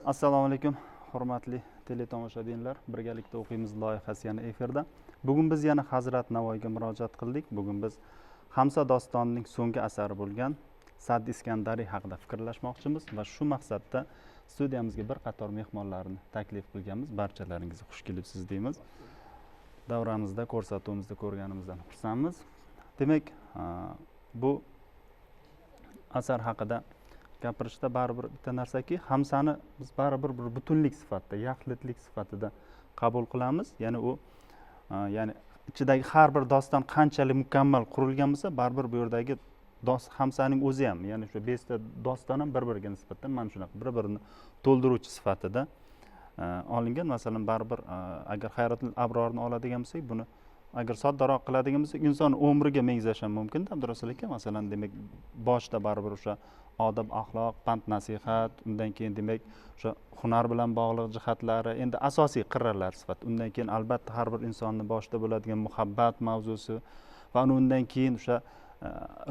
Assalomu alaykum, hurmatli teletomoshabinlar. Birgalikda o'qiymiz loyihasi yana efirda. Bugun biz yana Hazrat Navoiyga murojaat qildik. Bugun biz Hamsa dostonining so'nggi asari bo'lgan Sa'd Iskandariy haqida fikrlashmoqchimiz va shu maqsadda studiyamizga bir qator mehmonlarni taklif qilganmiz. Barchalaringizga xush kelibsiz deymiz. Davramizda ko'rsatuvimizda ko'rganimizdan xursandmiz. Demak, bu asar haqida gapirishda baribir bitta narsaki, Hamsani biz baribir bir butunlik sifatida, yaxlitlik sifatida qabul qilamiz. Ya'ni u ichidagi har bir doston qanchalik mukammal qurilgan bo'lsa, baribir bu yerdagi Hamsaning o'zi ham, ya'ni shu 5 ta doston ham bir-biriga nisbatan mana shunaqa bir-birini to'ldiruvchi sifatida olingan. Masalan, baribir agar Hayratul Abrorni oladigan bo'lsak, buni agar soddaroq qiladigan bo'lsak, inson umriga mengzash ham mumkin. Abdurasul aka, masalan, demak, boshda baribir o'sha odob, axloq, pand nasihat, undan keyin demak o'sha hunar bilan bog'liq jihatlari, endi asosiy qirralar sifat. Undan keyin albatta har bir insonning boshida bo'ladigan muhabbat mavzusi va undan keyin o'sha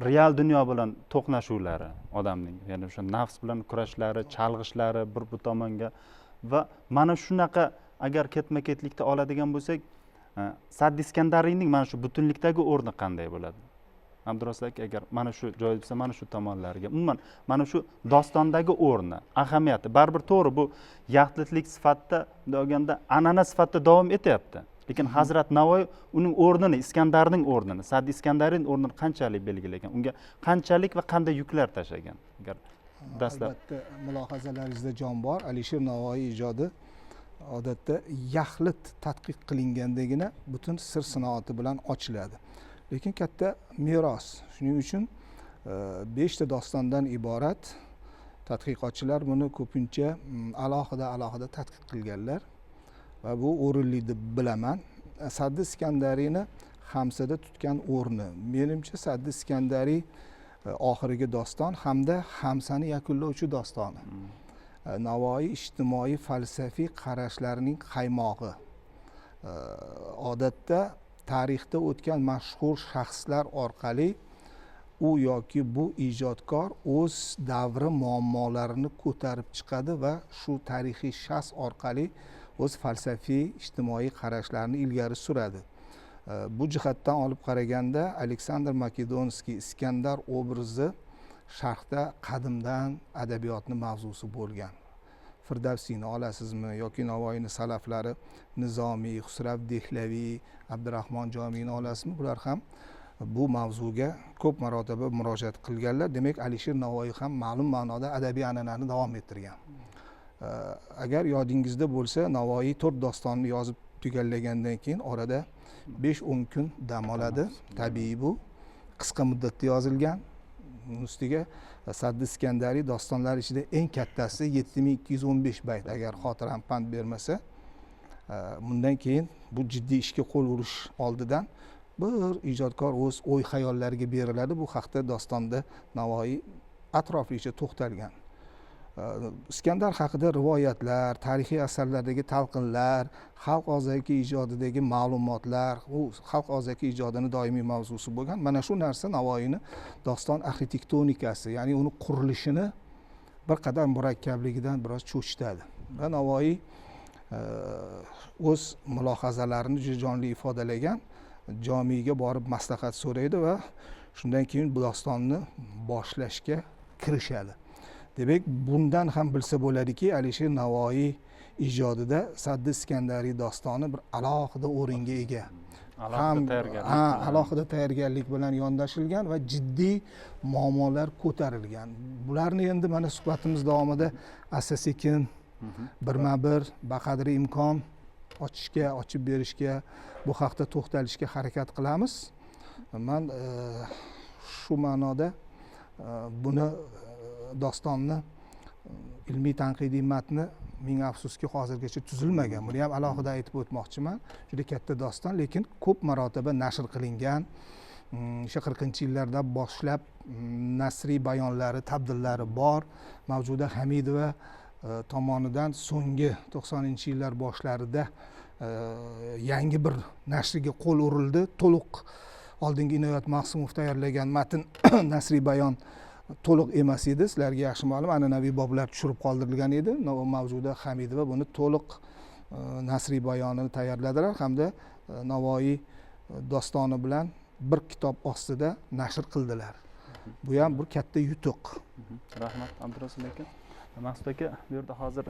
real dunyo bilan to'qnashuvlari odamning, ya'ni o'sha nafs bilan kurashlari, chalg'ishlari bir tomonga va mana shunaqa agar ketma-ketlikda oladigan bo'lsak, Sa'd Iskandariyning mana shu butunlikdagi o'rni qanday bo'ladi? Abdurasul aka, agar mana shu joy bo'lsa, mana shu tomonlariga, umuman mana shu dostondagi o'rni, ahamiyati baribir to'g'ri, bu yaxlitlik sifatida olganda an'ana sifatida davom etyapti. Lekin Hazrat Navoiy uning o'rnini, Iskandarning o'rnini, Sa'd Iskandariyning o'rnini qanchalik belgilagan, unga qanchalik va qanday yuklar tashlagan? Agar dastlab albatta mulohazalaringizda jon bor. Alisher Navoiy ijodi odatda yaxlit tadqiq qilingandagina butun sir sinoati bilan ochiladi. Lekin katta meros. Shuning uchun 5 ta dostondan iborat. Tadqiqotchilar buni ko'pincha alohida tadqiq qilganlar va bu o'rinli deb bilaman. Sa'd Iskandariyni Hamsada tutgan o'rni, menimcha Sa'd Iskandariy oxirgi doston hamda Hamsani yakunlovchi dostoni. Navoiy ijtimoiy falsafiy qarashlarining qaymog'i. Odatda tarixda o'tgan mashhur shaxslar orqali u yoki bu ijodkor o'z davri muammolarini ko'tarib chiqadi va shu tarixiy shaxs orqali o'z falsafiy ijtimoiy qarashlarini ilgari suradi. Bu jihatdan olib qaraganda Aleksandr Makedonskiy Iskandar obrazi sharqda qadimdan adabiyotning mavzusi bo'lgan. Firdavsiyni olasizmi yoki Navoiyning salaflari Nizomiy, Xusrav Dehlaviy, Abdurahmon Jomiyni olasizmi? Bular ham bu mavzuga ko'p marotaba murojaat qilganlar. Demak, Alisher Navoiy ham ma'lum ma'noda adabiy an'anani davom ettirgan. Agar yodingizda bo'lsa, Navoiy 4 dostonni yozib tugallagandan keyin orada 5-10 kun dam oladi. Tabiiy bu. Qisqa muddatda yozilgan. Ustiga Sa'd Iskandariy dostonlari ichida eng kattasi 7215 bayt, agar xotiram pand bermasa. Bundan keyin bu jiddiy ishga qo'l urish oldidan bir ijodkor o'z o'y xayollariga beriladi. Bu haqda dostonda Navoiy atroflicha to'xtalgan. Iskandar haqida rivoyatlar, tarixiy asarlardagi talqinlar, xalq og'zaki ijodidagi ma'lumotlar, u xalq og'zaki ijodining doimiy mavzusi bo'lgan. Mana shu narsa Navoiyni doston arxitektonikasi, ya'ni uni qurilishini bir qadar murakkabligidan biroz cho'chitadi. Va Navoiy o'z mulohazalarini juda jonli ifodalagan. Jomiyga borib maslahat so'raydi va shundan keyin bu dostonni boshlashga kirishadi. Demak, bundan ham bilsa bo'ladiki, Alisher Navoiy ijodida Sa'd Iskandariy dostoni bir alohida o'ringa ega. Alohida tayyorgarlik bilan yondashilgan va jiddiy muammolar ko'tarilgan. Bularni endi mana suhbatimiz davomida asta-sekin birma-bir baqadri imkon ochib berishga, bu haqda to'xtalishga harakat qilamiz. Men shu ma'noda buni dostonni ilmiy tanqidiy matni ming afsuski hozirgacha tuzilmagan. Buni ham alohida aytib o'tmoqchiman. Juda katta doston, lekin ko'p marotaba nashr qilingan. O'sha 40-yillardan boshlab nasriy bayonlari, tabdillari bor. Mavjuda Hamidova tomonidan so'nggi 90-yillar boshlarida yangi bir nashriga qo'l urildi. To'liq oldingi Inoyat Maqsumov tayyorlagan matn nasriy bayon to'liq emas edi. Sizlarga yaxshi ma'lum, an'anaviy boblar tushirib qoldirilgan edi. Mavjuda Hamidova buni to'liq nasriy bayonini tayyorladilar hamda Navoiy dostoni bilan bir kitob ostida nashr qildilar. Bu ham bir katta yutuq. Rahmat Abdurasul aka. Maqsud aka, bu yerda hozir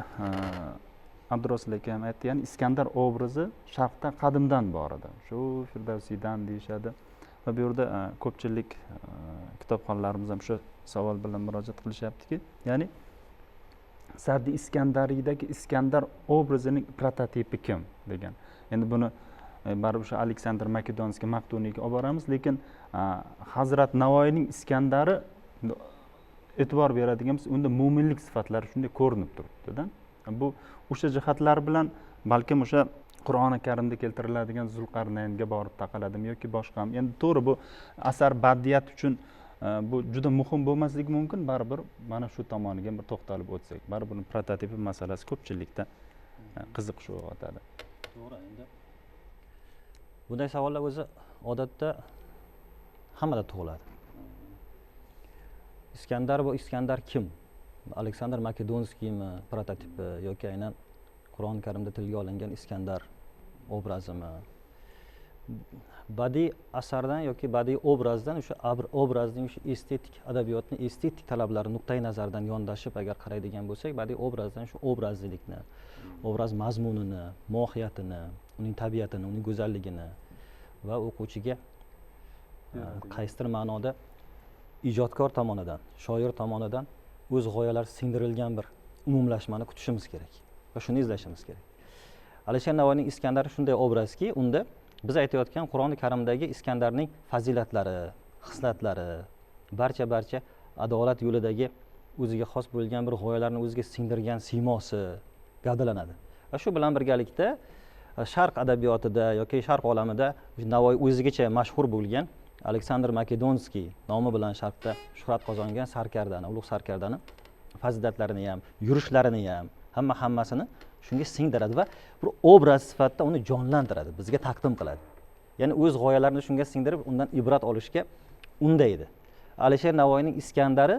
Abdurasul aka ham aytdi, ya'ni Iskandar obrazi sharqda qadimdan bor edi. Shu Firdavsiydan deyishadi. Va bu yerda ko'pchilik kitobxonlarimiz ham shu savol bilan murojaat qilishyaptiki, ya'ni Sardi Iskandariydagi Iskandar obrazining prototipi kim degan. Endi buni baribir shu Aleksandr Makedonskiy Maqduniyga olib boramiz, lekin Hazrat Navoiyning Iskandari e'tibor beradigan bo'lsak, unda mo'minlik sifatlari shunday ko'rinib turibdi-da. Bu o'sha jihatlar bilan balkim o'sha Qur'oni Karimda keltiriladigan Zulqarnaynga borib taqaladimi yoki boshqa ham. Endi to'g'ri, bu asar baddiyat uchun bu juda muhim bo'lmasligi mumkin, baribir mana shu tomoniga bir to'xtalib o'tsak, baribir prototipi masalasi ko'pchilikda qiziqish uyg'otadi. To'g'ri, endi bunday savollar o'zi odatda hammada tug'iladi. Iskandar kim? Aleksandr Makedonskiymi prototipi yoki aynan Qur'oni Karimda tilga olingan Iskandar obrazimi? Badiiy asardan yoki badiiy obrazdan o'sha obrazning o'sha estetik adabiyotning estetik talablari nuqtai nazaridan yondashib agar qaraydigan bo'lsak, badiiy obrazdan shu obrazlilikni, obraz mazmunini, mohiyatini, uning tabiatini, uning go'zalligini va o'quvchiga qaysidir ma'noda ijodkor tomonidan, shoir tomonidan o'z g'oyalari singdirilgan bir umumlashmani kutishimiz kerak va shuni izlashimiz kerak. Alisher Navoiyning Iskandari shunday obrazki, unda biz aytayotgan Qur'oni Karimdagi Iskandarning fazilatlari, xislatlari, barcha adolat yo'lidagi o'ziga xos bo'lgan bir g'oyalarni o'ziga singdirgan siymosi gavdalanadi. Va shu bilan birgalikda Sharq adabiyotida yoki Sharq olamida Navoiy o'zigacha mashhur bo'lgan Aleksandr Makedonskiy nomi bilan Sharqda shuhrat qozongan sarkardani, ulug' sarkardani fazilatlarini ham, yurishlarini ham hammasini shunga singdiradi va bir obraz sifatida uni jonlantiradi, bizga taqdim qiladi. Ya'ni o'z g'oyalarini shunga singdirib, undan ibrat olishga undaydi. Alisher Navoiyning Iskandari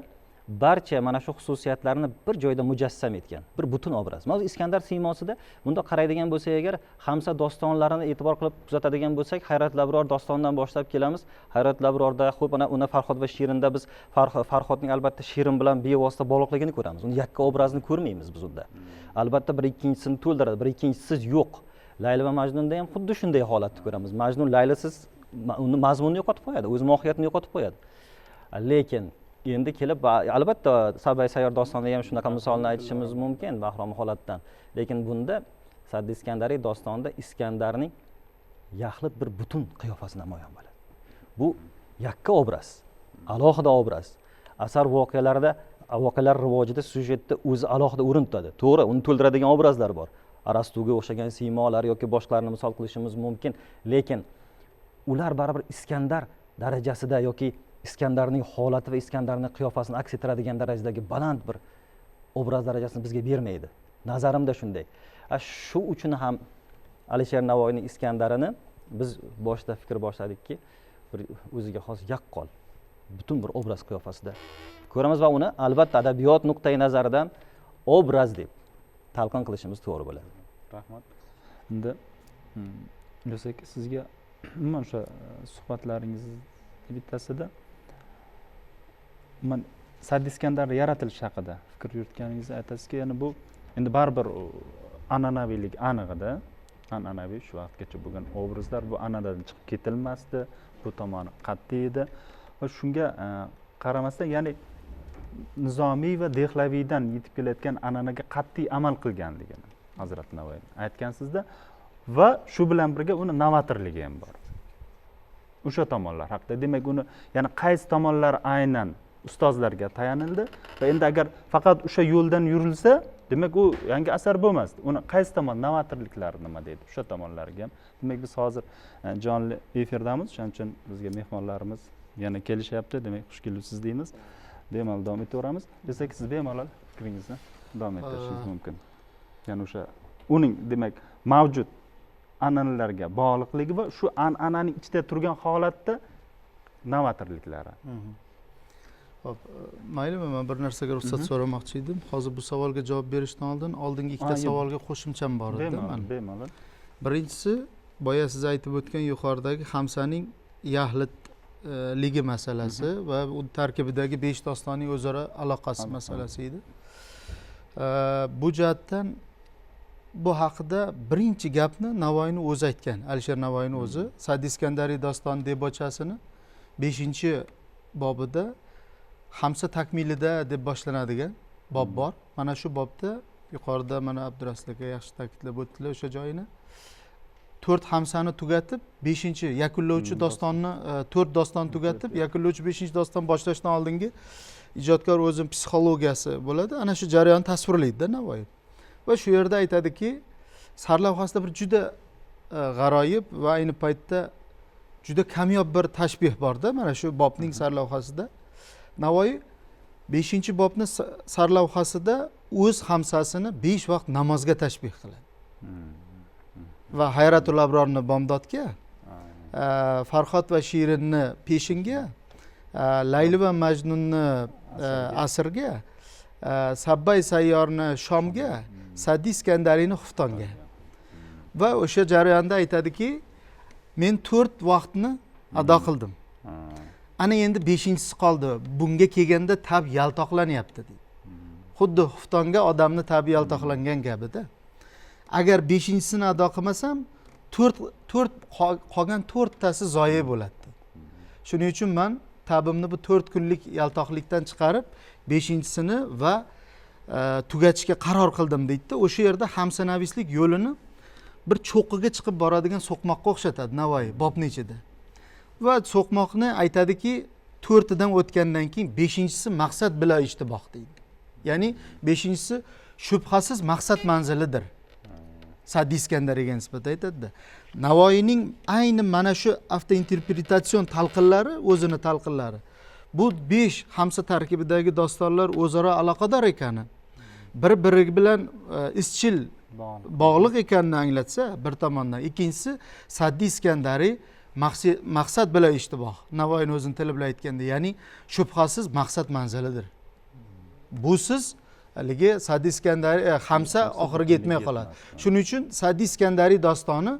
barcha mana shu xususiyatlarni bir joyda mujassam etgan bir butun obraz. Mana Iskandar siymosida bunda qaraydigan bo'lsak agar Hamsa dostonlarini e'tibor qilib kuzatadigan bo'lsak, Hayrat Labror dostonidan boshlab kelamiz. Hayrat Labrorda xo'p ana Farhod va Shirinda biz Farhodning albatta Shirin bilan bevosita bog'liqligini ko'ramiz. Uni yakka obrazni ko'rmaymiz biz unda. Albatta bir ikkinchisini to'ldiradi, bir ikkinchisiz yo'q. Layli va Majnunda ham xuddi shunday holatni ko'ramiz. Majnun Laylisiz uni mazmunini yo'qotib qo'yadi, o'z mohiyatini yo'qotib qo'yadi. Lekin endi kelib albatta Sabay Sayyor dostonida ham shunaqa misolni aytishimiz mumkin Bahrom holatdan. Lekin bunda Saddi Iskandariy dostonida Iskandarning yaxlit bir butun qiyofasi namoyon bo'ladi. Bu yakka obraz, alohida obraz. Asar voqealar rivojida syujetda o'zi alohida o'rin tutadi. To'g'ri, uni to'ldiradigan obrazlar bor. Arastuga o'xshagan siymolar yoki boshqalarni misol qilishimiz mumkin, lekin ular baribir Iskandar darajasida yoki Iskandarning holati va Iskandarning qiyofasini aks ettiradigan darajadagi baland bir obraz darajasini bizga bermaydi. Nazarimda shunday. Shu uchun ham Alisher Navoiyning Iskandarini biz boshida fikr boshladikki, bir o'ziga xos yaqqol butun bir obraz qiyofasida ko'ramiz va uni albatta adabiyot nuqtai nazaridan obraz deb talqin qilishimiz to'g'ri bo'ladi. Rahmat. Endi Ilyos aka, sizga umuman o'sha suhbatlaringiz bittasida men Saddi Iskandar yaratilishi haqida fikr yuritganingizni aytasizki, ya'ni bu endi baribir an'anaviylik aniq-da. An'anaviy shu vaqtgacha bo'lgan obrazlar bu an'anadan chiqib ketilmasdi, bu tomoni qat'iy edi va shunga qaramasdan, ya'ni Nizomiy va Dehlaviydan yetib kelayotgan an'anaga qat'iy amal qilganligini Hazrat Navoiy aytgansizda va shu bilan birga uni novatorligi ham bor. O'sha tomonlar haqida, demak uni yana qaysi tomonlar aynan ustozlarga tayanildi va endi agar faqat o'sha yo'ldan yurilsa, demak u yangi asar bo'lmasdi. Uni qaysi tomon novatorliklari nima deydi? O'sha tomonlarga ham. Demak biz hozir jonli efirdamiz, shuning uchun bizga mehmonlarimiz yana kelishyapti. Demak, xush kelibsiz deymiz. Bemalol davom etaveramiz. Desak, siz bemalol fikringizni davom ettirishingiz mumkin. Ya'ni o'sha uning demak mavjud an'analarga bog'liqligi va shu an'ananing ichida turgan holatda novatorliklari. Hop, maylimi, men bir narsaga ruxsat so'ramoqchi edim. Hozir bu savolga javob berishdan oldingi ikkita savolga qo'shimcham bor edi. Bemalol. Birinchisi, boya siz aytib o'tgan yuqoridagi xamsaning yaxlitligi masalasi va u tarkibidagi 5 dostonning o'zaro aloqasi masalasi edi. Bu jihatdan bu haqida birinchi gapni Navoiyning o'zi aytgan, Alisher Navoiyning o'zi Sa'di Iskandariy dostoni debochasini 5-bobida Hamsa takmilida deb boshlanadigan bob bor. Mana shu bobda yuqorida mana Abdurasul aka yaxshi ta'kidlab o'tdilar o'sha joyini. 4 hamsani tugatib 5-yakunlovchi dostonni 4 doston tugatib yakunlovchi 5-doston boshlashdan oldingi ijodkor o'zining psixologiyasi bo'ladi. Ana shu jarayonni tasvirlaydi-da Navoiy. Va shu yerda aytadiki, sarlavhasida bir juda g'aroyib va ayni paytda juda kamyob bir tashbih bor-da, mana shu bobning sarlavhasida. Navoiy 5-bobni sarlavhasida o'z hamsasini 5 vaqt namozga tashbih qiladi. Va Hayratul Abrorni bomdodga, Farhod va Shirinni peshinga, Layli va Majnunni asrga, Sabbay Sayyorni shomga, Sa'di Iskandariyni xuftonga. Va o'sha jarayonda aytadiki, men 4 vaqtni ado qildim. Ana endi 5-chisi qoldi. Bunga kelganda tab yaltoqlanyapti deydi. Xuddi xuftonga odamni tabi yaltoqlangan kabida. Agar 5-chisini ado qilmasam, 4 qolgan 4tasi zoya bo'ladi. Shuning uchun men tabimni bu 4 kunlik yaltoqlikdan chiqarib, 5-chisini va tugatishga qaror qildim deydi. O'sha yerda hamsanavislik yo'lini bir cho'qqiga chiqib boradigan so'qmoqqa o'xshatadi Navoiy bobning ichida. Va so'qmoqni aytadiki, 4dan o'tgandan keyin 5-chisi maqsad bilan ishtiboq deydi. Ya'ni 5-chisi shubhasiz maqsad manzilidir. Sa'di Iskandariga nisbatan aytadi. Navoiyning ayni mana shu avtointerpretatsion talqinlari, o'zini talqinlari. Bu 5 hamsa tarkibidagi dostonlar o'zaro aloqador ekani, bir-biri bilan izchil bog'liq ekanini anglatsa bir tomondan, ikkinchisi Sa'di Iskandariy maqsad bilan ishtiboq. Navoiyning o'zini tili bilan aytganda, ya'ni shubhasiz maqsad manzilidir. Busiz haligi Sa'di Iskandariy hamsa oxiriga yetmay qoladi. Shuning uchun Sa'di Iskandariy dostoni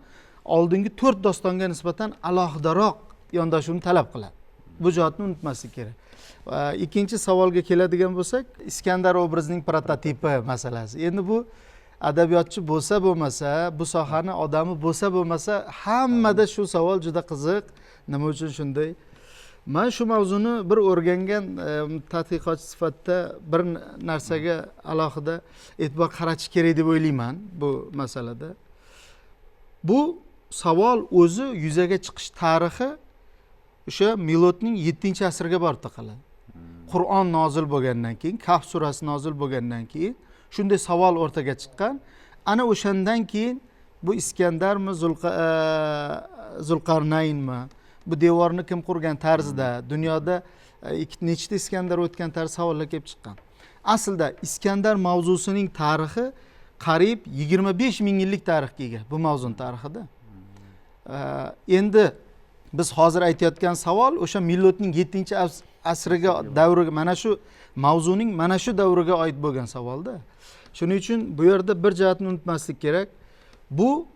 oldingi 4 dostonga nisbatan alohidaroq yondashuvni talab qiladi. Bu jihatni unutmaslik kerak. Ikkinchi savolga keladigan bo'lsak, Iskandar obrazining prototipi masalasi. Endi bu adabiyotchi bo'lsa bo'lmasa, bu sohani odami bo'lsa bo'lmasa, hammada shu savol juda qiziq. Nima uchun shunday? Men shu mavzuni bir o'rgangan tadqiqotchi sifatida bir narsaga alohida e'tibor qaratish kerak deb o'ylayman bu masalada. Bu savol o'zi yuzaga chiqish tarixi o'sha milodning 7-asrga borib taqaladi. Qur'on nozil bo'lgandan keyin, Kahf surasi nozil bo'lgandan keyin shunday savol o'rtaga chiqqan. Ana o'shandan keyin bu Iskandarmi, Zulqarnaynmi, bu devorni kim qurgan tarzida, dunyoda nechta Iskandar o'tgan tarz savollar kelib chiqqan. Aslida Iskandar mavzusining tarixi qariyb 25 ming yillik tarixga ega bu mavzuning tarixida. Endi biz hozir aytayotgan savol o'sha milodning 7-asriga davriga, mana shu mavzuning mana shu davriga oid bo'lgan savolda. Shuning uchun bu yerda bir jihatni unutmaslik kerak. Bu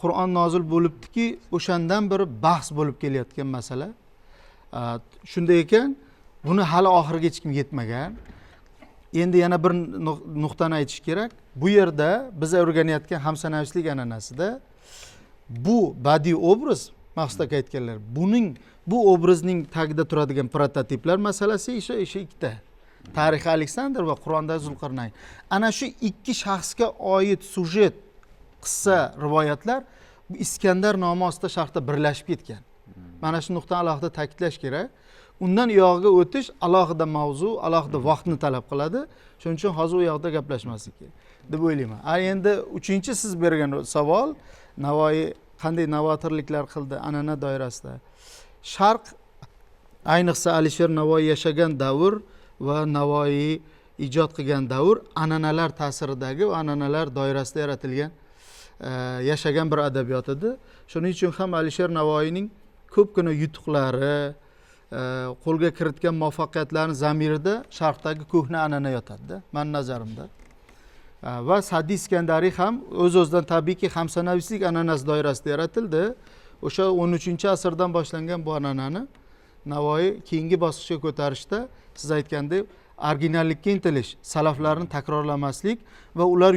Qur'on nozil bo'libdiki, o'shandan beri bahs bo'lib kelayotgan masala. Shunday ekan, buni hali oxiriga hech kim yetmagan. Endi yana bir nuqtani aytish kerak. Bu yerda biz o'rganayotgan hamsanavislik an'anasida bu badiiy obraz, maqsad aytganlar, bu obrazning tagida turadigan prototiplar masalasi o'sha ikkita. Tarixi Aleksandr va Qur'ondagi Zulqarnayn. Ana shu ikki shaxsga oid sujet, qissa, rivoyatlar bu Iskandar nomi ostida sharhda birlashib ketgan. Mana shu nuqtani alohida ta'kidlash kerak. Undan u yog'iga o'tish alohida mavzu, alohida vaqtni talab qiladi. Shuning uchun hozir u yoqda gaplashmaslik kerak deb o'ylayman. Endi 3-chi siz bergan savol, Navoiy qanday novatorliklar qildi an'ana doirasida. Sharq, ayniqsa Alisher Navoiy yashagan davr va Navoiy ijod qilgan davr an'analar ta'siridagi va an'analar doirasida yaratilgan yashagan bir adabiyot edi. Shuning uchun ham Alisher Navoiyning ko'pgina yutuqlari, qo'lga kiritgan muvaffaqiyatlarni zamirida sharqdagi ko'hna an'ana yotadi mani nazarimda. Va Sa'diy Iskandariy ham o'z-o'zidan tabiiyki hamsanaviylik an'anasi doirasida yaratildi. O'sha 13-asrdan boshlangan bu an'anani Navoiy keyingi bosqichga ko'tarishda siz aytgandek originallikka intilish, salaflarni takrorlamaslik va ular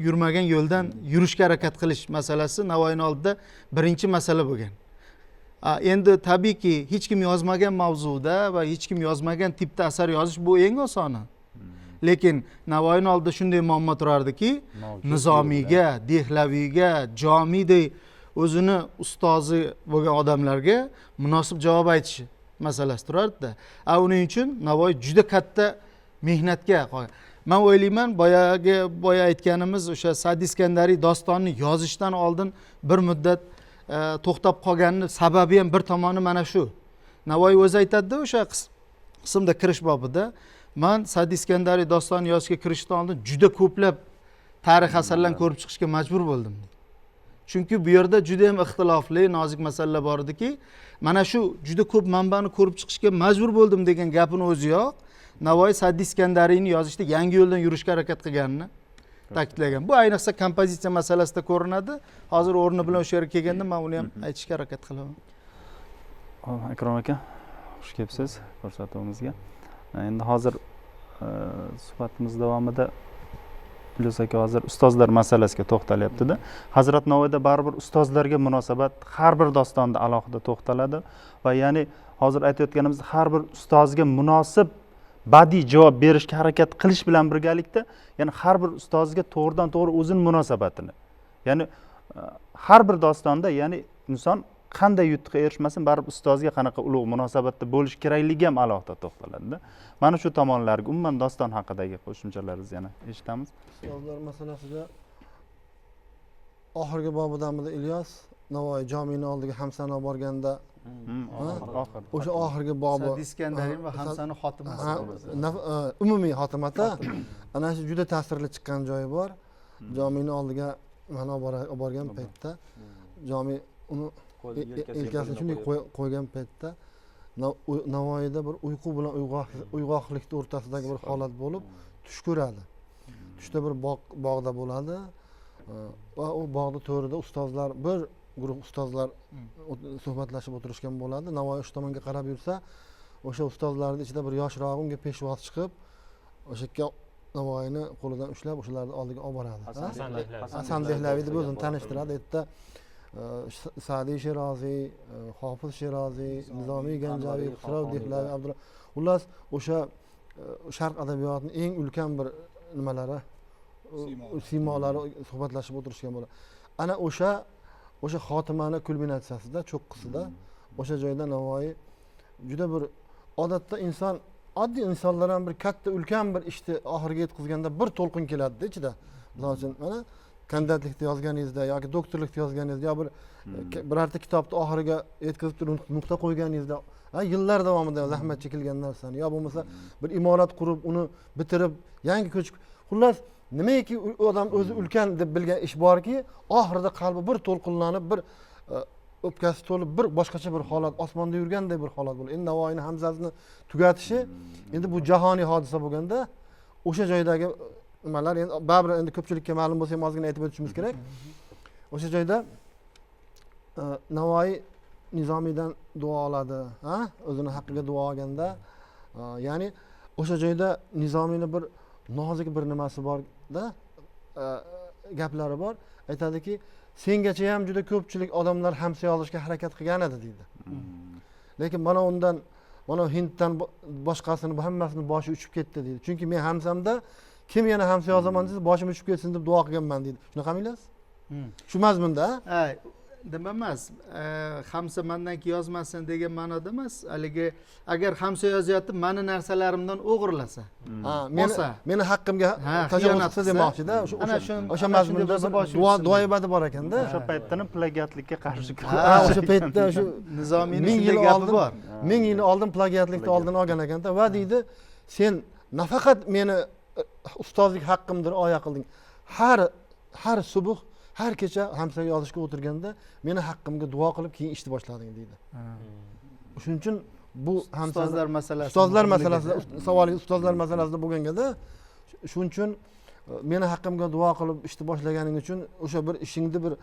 yurmagan yo'ldan yurishga harakat qilish masalasi Navoiyning oldida birinchi masala bo'lgan. Endi tabiiyki hech kim yozmagan mavzuda va hech kim yozmagan tipda asar yozish bu eng osoni. Lekin Navoiyning oldida shunday muammo turardiki, Nizomiyga, Dehlaviyga, Jomiyday o'zini ustozi bo'lgan odamlarga munosib javob aytish masalasi turardi-da. Uning uchun Navoiy juda katta mehnatga qo'ygan. Men o'ylayman, boya aytganimiz o'sha Sa'diy Iskandariy dostonni yozishdan oldin bir muddat to'xtab qolganning sababi ham bir tomoni mana shu. Navoiy o'zi aytadi o'sha qismda kirish bobida, men Sa'diy Iskandariy dostonni yozishga kirishdan oldin juda ko'plab tarix asarlarni ko'rib chiqishga majbur bo'ldim. Chunki bu yerda juda ham ixtilofli, nozik masalalar bor ediki, mana shu juda ko'p manbani ko'rib chiqishga majbur bo'ldim degan gapini o'ziyoq Navoiy Sa'diy Iskandariyni yozishda yangi yo'ldan yurishga harakat qilganini ta'kidlagan. Bu ayniqsa kompozitsiya masalasida ko'rinadi. Hozir o'rni bilan o'sha yerga kelganda men uni ham aytishga harakat qilaman. Akrom aka, xush kelibsiz ko'rsatuvimizga. Endi hozir suhbatimiz davomida Ilyos aka hozir ustozlar masalasiga to'xtalyapti-da. Hazrat Navoiyda baribir ustozlarga munosabat har bir dostonda alohida to'xtaladi va ya'ni hozir aytayotganimiz har bir ustozga munosib badiiy javob berishga harakat qilish bilan birgalikda, ya'ni har bir ustozga to'g'ridan to'g'ri o'zining munosabatini, ya'ni har bir dostonda, ya'ni inson qanday yutuqqa erishmasin, baribir ustozga qanaqa ulug' munosabatda bo'lish kerakligi ham alohida to'xtaladi-da. Mana shu tomonlarga umuman doston haqidagi qo'shimchalaringizni yana eshitamiz. Ustozlar masalasida oxirgi bobidamida Ilyos Navoiy Jomiyning oldiga Hamsani olib borganda o'sha oxirgi bobi Sa'diy Iskandariy va Hamsani xotimasi umumiy xotimata ana shu juda ta'sirli chiqqan joyi bor. Jomiyning oldiga mana olib borgan paytda Jomiy uni yelkasini shunday qo'ygan paytda Navoiyda bir uyqu bilan uyg'oqlikning o'rtasidagi bir holat bo'lib tush ko'radi. Tushda bir bog'da bo'ladi va u bog'da to'rida ustozlar, bir guruh ustozlar suhbatlashib o'tirishgan bo'ladi. Navoiy shu tomonga qarab yursa, o'sha ustozlarning ichida bir yoshroq unga peshvoz chiqib, o'sha yerga Navoiyni qo'lidan ushlab, o'shalarni oldiga olib boradi. Hasan Dehlaviy deb o'zini tanishtiradi. Erta Sa'diy Shiroziy, Hofiz Shiroziy, Nizomiy Ganjaviy, Xusrav Dehlaviy, Abdulla, xullas o'sha sharq adabiyotining eng ulkan bir nimalari, siymolari suhbatlashib o'tirishgan bo'ladi. Ana o'sha xotimani kulminatsiyasida, cho'qqisida o'sha joyda Navoiy juda bir odatda inson, oddiy insonlar ham bir katta ulkan bir ishni oxiriga yetkazganda bir to'lqin keladi ichida. Misol uchun mana kandidatlikda yozganingizda yoki doktorlikda yozganingizda yo birorta kitobni oxiriga yetkazib turib nuqta qo'yganingizda yillar davomida zahmat chekilgan narsani yo bo'lmasa bir imorat qurib uni bitirib yangi ko'chib, xullas nimaiki u odam o'zi ulkan deb bilgan ish borki, oxirida qalbi bir to'lqinlanib, bir o'pkasi to'lib, bir boshqacha bir holat, osmonda yurganday bir holat bo'ladi. Endi Navoiyning Hamzasini tugatishi endi bu jahoniy hodisa bo'lganda o'sha joydagi nimalar endi baribir endi ko'pchilikka ma'lum bo'lsa ham ozgina aytib o'tishimiz kerak. O'sha joyda Navoiy Nizomiydan duo oladi, o'zini haqqiga duo olganda, ya'ni o'sha joyda Nizomiyning bir nozik bir nimasi borda, gaplari bor. Aytadiki, sengacha ham juda ko'pchilik odamlar hamsa yozishga harakat qilgan edi deydi. Lekin mana undan, mana Hinddan boshqasini hammasini boshi uchib ketdi deydi. Chunki men hamsamda kim yana hamsa yozaman desa boshim uchib ketsin deb duo qilganman deydi. Shunaqa qaminglarsiz? Shu mazmunda, nima emas, hamsa mendan keyin yozmasin degan ma'noda emas. Haligi agar hamsa yozyapti, meni narsalarimdan o'g'irlasa, meni haqqimga tajovuz qilsa demoqchi-da. O'sha mazmunda duo ibodi bor ekanda. O'sha paytda plagiatlikka qarshi o'sha paytda shu Nizomiyning shunday gapi bor. 1000 yil oldin plagiatlikni oldini olgan ekanda va deydi, sen nafaqat meni ustozlik haqqimdir oya qilding. Har subuh, har kecha hamsa yozishga o'tirganda meni haqqimga duo qilib keyin ishni boshlading deydi. Shuning uchun bu ustozlar masalasi ustozlar masalasida savolingiz ustozlar masalasida bo'lganda shuning uchun meni haqqimga duo qilib ishni boshlaganing uchun o'sha bir ishingni bir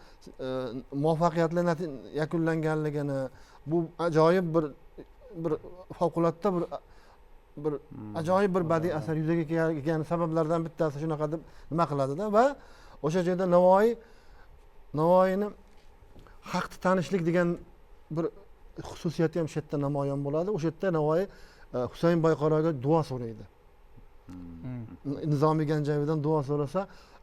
muvaffaqiyatli yakunlanganligini bu ajoyib bir favqulodda bir ajoyib bir badiiy asar yuzaga kelgan sabablardan bittasi shunaqa deb nima qiladida va o'sha joyda Navoiyni haqni tanishlik degan bir xususiyati ham shu yerda namoyon bo'ladi. O'sha yerda Navoiy Husayn Boyqaroga duo so'raydi. Nizomiy Ganjavidan duo so'rasa,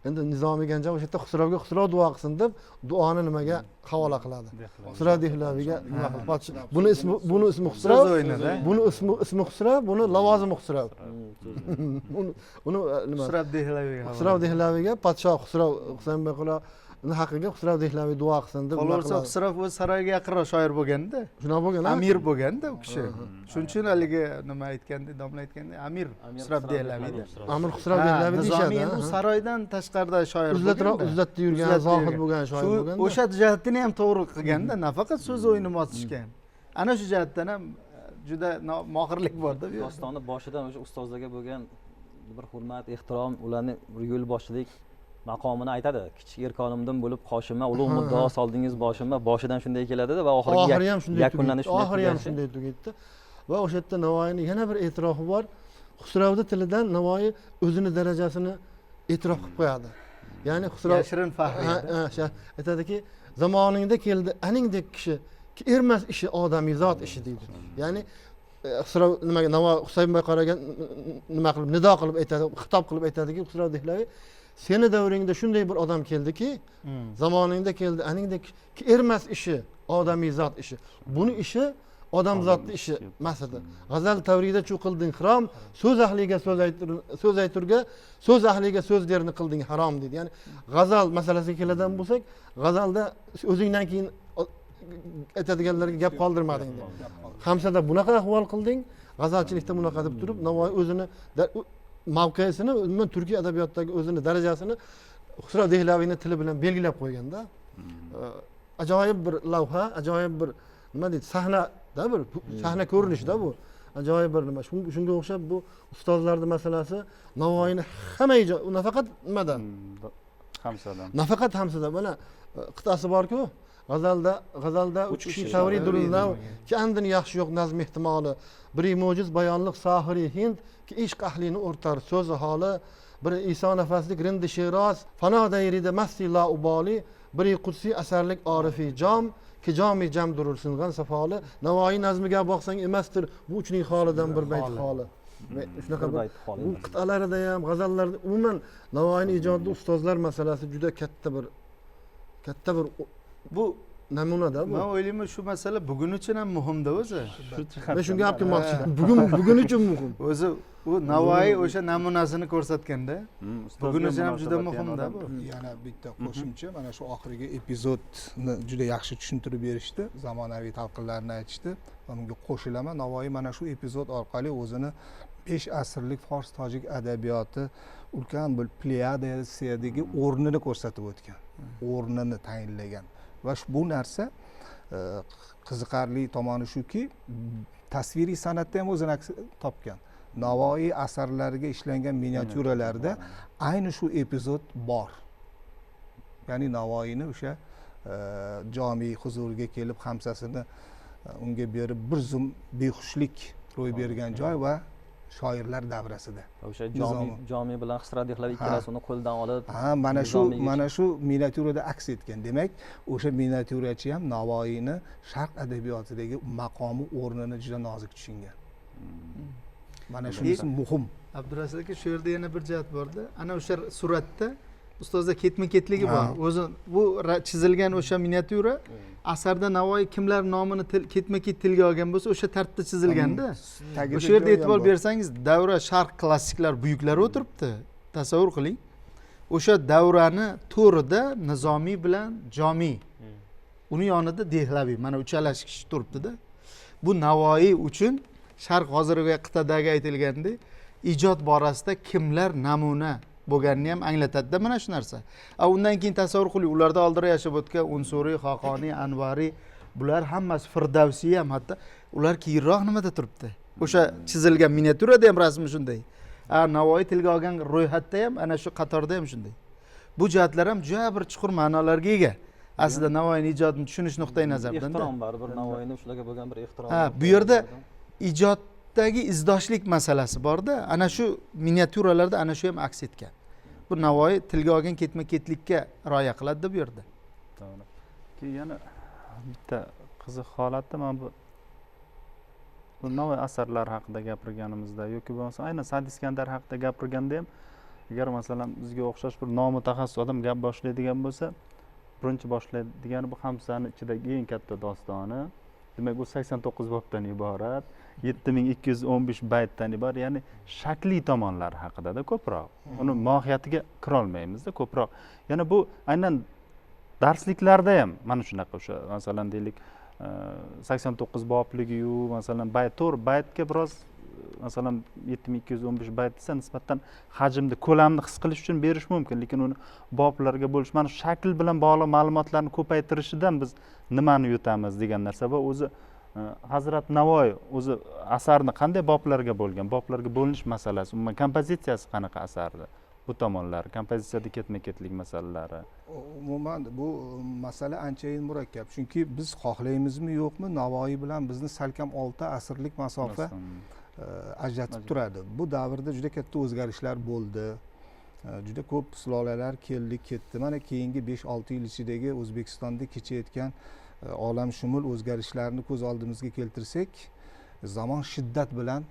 endi Nizomiy Ganjavi o'sha yerda Xusravga Xusrav duo qilsin deb duoni nimaga havola qiladi. Xusrav Dehlaviga nima qilib, buni ismi Xusrav, buni ismi Xusrav, buni lavozimi Xusrav. Uni nima? Xusrav Dehlaviga podshoh Xusrav Husayn Boyqaro haqqiga Xusrav Dehlaviy duo qilsin deb qolsa Xusrav o'z saroyiga yaqinroq shoir bo'lganda, shunaqa bo'lgan, amir bo'lganda u kishi. Shuning uchun haligi nima aytganda, domla aytganda amir Xusrav Dehlaviyda. Amir Xusrav Dehlaviy deyishadi. Nizomiy u saroydan tashqarida shoir bo'lgan. Uzlatda yurgan, zohid bo'lgan shoir bo'lgan. O'sha jihatini ham to'g'ri qilganda, nafaqat so'z o'yinini bosishgan. Ana shu jihatdan ham juda mohirlik bor-da. Dostonni boshidan o'sha ustozlarga bo'lgan bir hurmat, ehtirom, ularni yo'lboshchilik maqomini aytadi. Kichik erkonimdan bo'lib qoshima ulug' muddao soldingiz boshimga, boshidan shunday keladi-da va oxirgi ham shunday yakunlanish shunday. Oxiri ham shunday tugatdi. Va o'sha yerda Navoiyning yana bir e'tirofi bor. Xusravning tilidan Navoiy o'zini darajasini e'tirof qilib qo'yadi. Ya'ni Xusrav yashirin faxri aytadiki, zamoningda keldi aningdek kishi ki ermas ishi odamiy zot ishi deydi. Ya'ni Xusrav nimaga Navoiy Husayn Boyqaroga nima qilib nido qilib aytadi, xitob qilib aytadiki, Xusrav Dehlaviy seni davringda shunday bir odam keldiki, zamoningda keldi aningdek ki ermas ishi odamiy zot ishi. Buni ishi odam zotning ishi emas edi. G'azal tavrida chu qilding xirom, so'z ahliga so'z ayturga, so'z ahliga so'zlarni qilding harom deydi. Ya'ni g'azal masalasiga keladigan bo'lsak, g'azalda o'zingdan keyin aytadiganlarga gap qoldirmading deydi. Hamsada bunaqa ahvol qilding, g'azalchilikda bunaqa deb turib, Navoiy o'zini mavqesini, umuman Turkiy adabiyotidagi o'zini darajasini Xusrav Dehlaviyning tili bilan belgilab qo'yganda, ajoyib bir lavha, ajoyib bir nima deydi, sahnada bir sahna ko'rinishida bu. Ajoyib bir nima. Shunga o'xshab bu ustozlarning masalasi Navoiyni hamma nafaqat nimada? Nafaqat hamsada mana qit'asi bor-ku, g'azalda uch kishi tavridullah ki andin yaxshi yo'q nazm ehtimoli, biri mo'jiz bayonliq sohiri hind ki ishq ahlini o'rtar so'zi holi, biri Iso nafaslik rindi shiroz fano dayrida masti la uboli, biri qudsiy asarlik orifi jom ki jomi jam durursingan safoli. Navoiy nazmiga boqsang emasdir bu uchning holidan bir bayt holi. Shunaqa bu qit'alarida ham, g'azallarda umuman Navoiyning ijodida ustozlar masalasi juda katta bir bu namunada bu. Men o'ylayman shu masala bugun uchun ham muhimda o'zi. Men shunga olib kelmoqchiman. Bugun uchun muhim. O'zi u Navoiy o'sha namunasini ko'rsatganda, bugun uchun ham juda muhimda bu. Yana bitta qo'shimcha, mana shu oxirgi epizodni juda yaxshi tushuntirib berishdi, zamonaviy talqinlarni aytishdi. Unga qo'shilaman, Navoiy mana shu epizod orqali o'zini 5 asrlik fors tojik adabiyoti ulkan bir pleyadasiyadagi o'rnini ko'rsatib o'tgan. O'rnini tayinlagan. Va bu narsa qiziqarli tomoni shuki, tasviriy san'atda ham o'zini aks topgan. Navoiy asarlariga ishlangan miniatyuralarda ayni shu epizod bor. Ya'ni Navoiyni o'sha jomiy huzuriga kelib hamsasini unga berib bir zum behushlik ro'y bergan joy va shoirlar davrasida. O'sha jomiy bilan Xusrav Dehlaviy ikkalasini qo'ldan olib, mana shu miniatyurada aks etgan. Demak, o'sha miniatyurachi ham Navoiyni sharq adabiyotidagi maqomi, o'rnini juda nozik tushungan. Mana shunisi muhim. Abdurasul aka, shu yerda yana bir jihat bor-da. Ana o'sha suratda ustozda ketma-ketligi bor. O'zi bu chizilgan o'sha miniatyura asarda Navoiy kimlar nomini ketma-ket tilga olgan bo'lsa, o'sha tartibda chizilganda. O'sha yerda e'tibor bersangiz, davra sharq klassiklar buyuklari o'tiribdi. Tasavvur qiling. O'sha davrani to'rida Nizomiy bilan Jomiy. Uni yonida Dehlaviy, mana uchalash kishi turibdi-da. Bu Navoiy uchun sharq hozirgi qit'adagi aytilgandek, ijod borasida kimlar namuna bo'lganini ham anglatadi-da mana shu narsa. Undan keyin tasavvur qiling, ularda oldira yashab o'tgan Unsuriy, Xoqoniy, Anvariy bular hammasi Firdavsiy ham hatto ular keyinroq nimada turibdi. O'sha chizilgan miniatyurada ham rasmi shunday. Navoiy tilga olgan ro'yxatda ham ana shu qatorda ham shunday. Bu jihatlar ham juda bir chuqur ma'nolarga ega. Aslida Navoiyning ijodini tushunish nuqtai nazaridan. Ehtirom baribir Navoiyning shularga bo'lgan bir ehtiromi. Bu yerda ijoddagi izdoshlik masalasi borda, ana shu miniatyuralarda ana shu ham aks etgan. Bu Navoiy tilga olgan ketma-ketlikka rioya qiladi bu yerda. To'g'ri. Keyin yana bitta qiziq holatda men bu Navoiy asarlari haqida gapirganimizda yoki bo'lmasa aynan Said Iskandar haqida gapirganda ham agar masalan bizga o'xshash bir nomutaxassis odam gap boshlaydigan bo'lsa, birinchi boshlaydigani bu Hamsani ichidagi eng katta dostoni. Demak, u 89 bobdan iborat, 7215 baytdan iborat, ya'ni shakliy tomonlari haqida-da ko'proq. Uni mohiyatiga kira olmaymiz-da ko'proq. Yana bu aynan darsliklarda ham mana shunaqa o'sha masalan deylik 89 bobligiyu masalan baytga biroz masalan 7215 bayt desa nisbatan hajmni, ko'lamni his qilish uchun berish mumkin, lekin uni boblarga bo'lish mana shakl bilan bog'liq ma'lumotlarni ko'paytirishidan biz nimani yutamiz degan narsa va o'zi Hazrat Navoiy o'zi asarni qanday boblarga bo'lgan, boblarga bo'linish masalasi, umuman kompozitsiyasi qanaqa asardi? Bu tomonlari, kompozitsiyada ketma-ketlik masalalari. Umuman bu masala anchayin murakkab, chunki biz xohlaymizmi yo'qmi, Navoiy bilan bizni salkam 6 asrlik masofa ajratib turadi. Bu davrda juda katta o'zgarishlar bo'ldi. Juda ko'p sulolalar keldi, ketdi. Mana keyingi 5-6 yil ichidagi O'zbekistonda kechayotgan olamshumul o'zgarishlarni ko'z oldimizga keltirsak, zamon shiddat bilan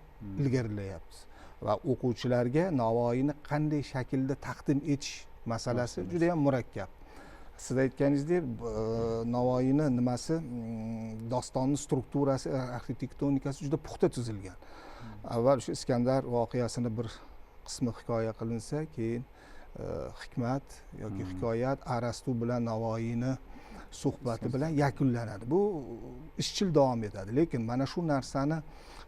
ilgarilayapti va o'quvchilarga Navoiyni qanday shaklda taqdim etish masalasi juda ham murakkab. Siz aytganingizdek, Navoiyni nimasi, dostonni strukturasi, arxitektonikasi juda puxta tuzilgan. Avval shu Iskandar voqeasini bir qismi hikoya qilinsa, keyin hikmat yoki hikoyat Arastu bilan Navoiyni suhbati bilan yakunlanadi. Bu izchil davom etadi, lekin mana shu narsani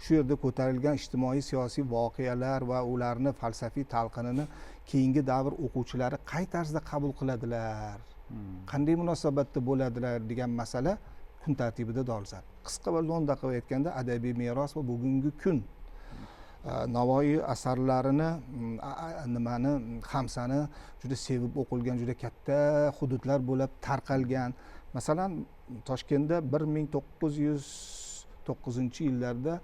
shu yerda ko'tarilgan ijtimoiy siyosiy voqealar va ularni falsafiy talqinini keyingi davr o'quvchilari qay tarzda qabul qiladilar, qanday munosabatda bo'ladilar degan masala kun tartibida dolzarb. Qisqa va lo'nda qilib aytganda, adabiy meros va bugungi kun Navoiy asarlarini Hamsani juda sevib o'qilgan, juda katta hududlar bo'lib tarqalgan. Masalan, Toshkentda 1909-yillarda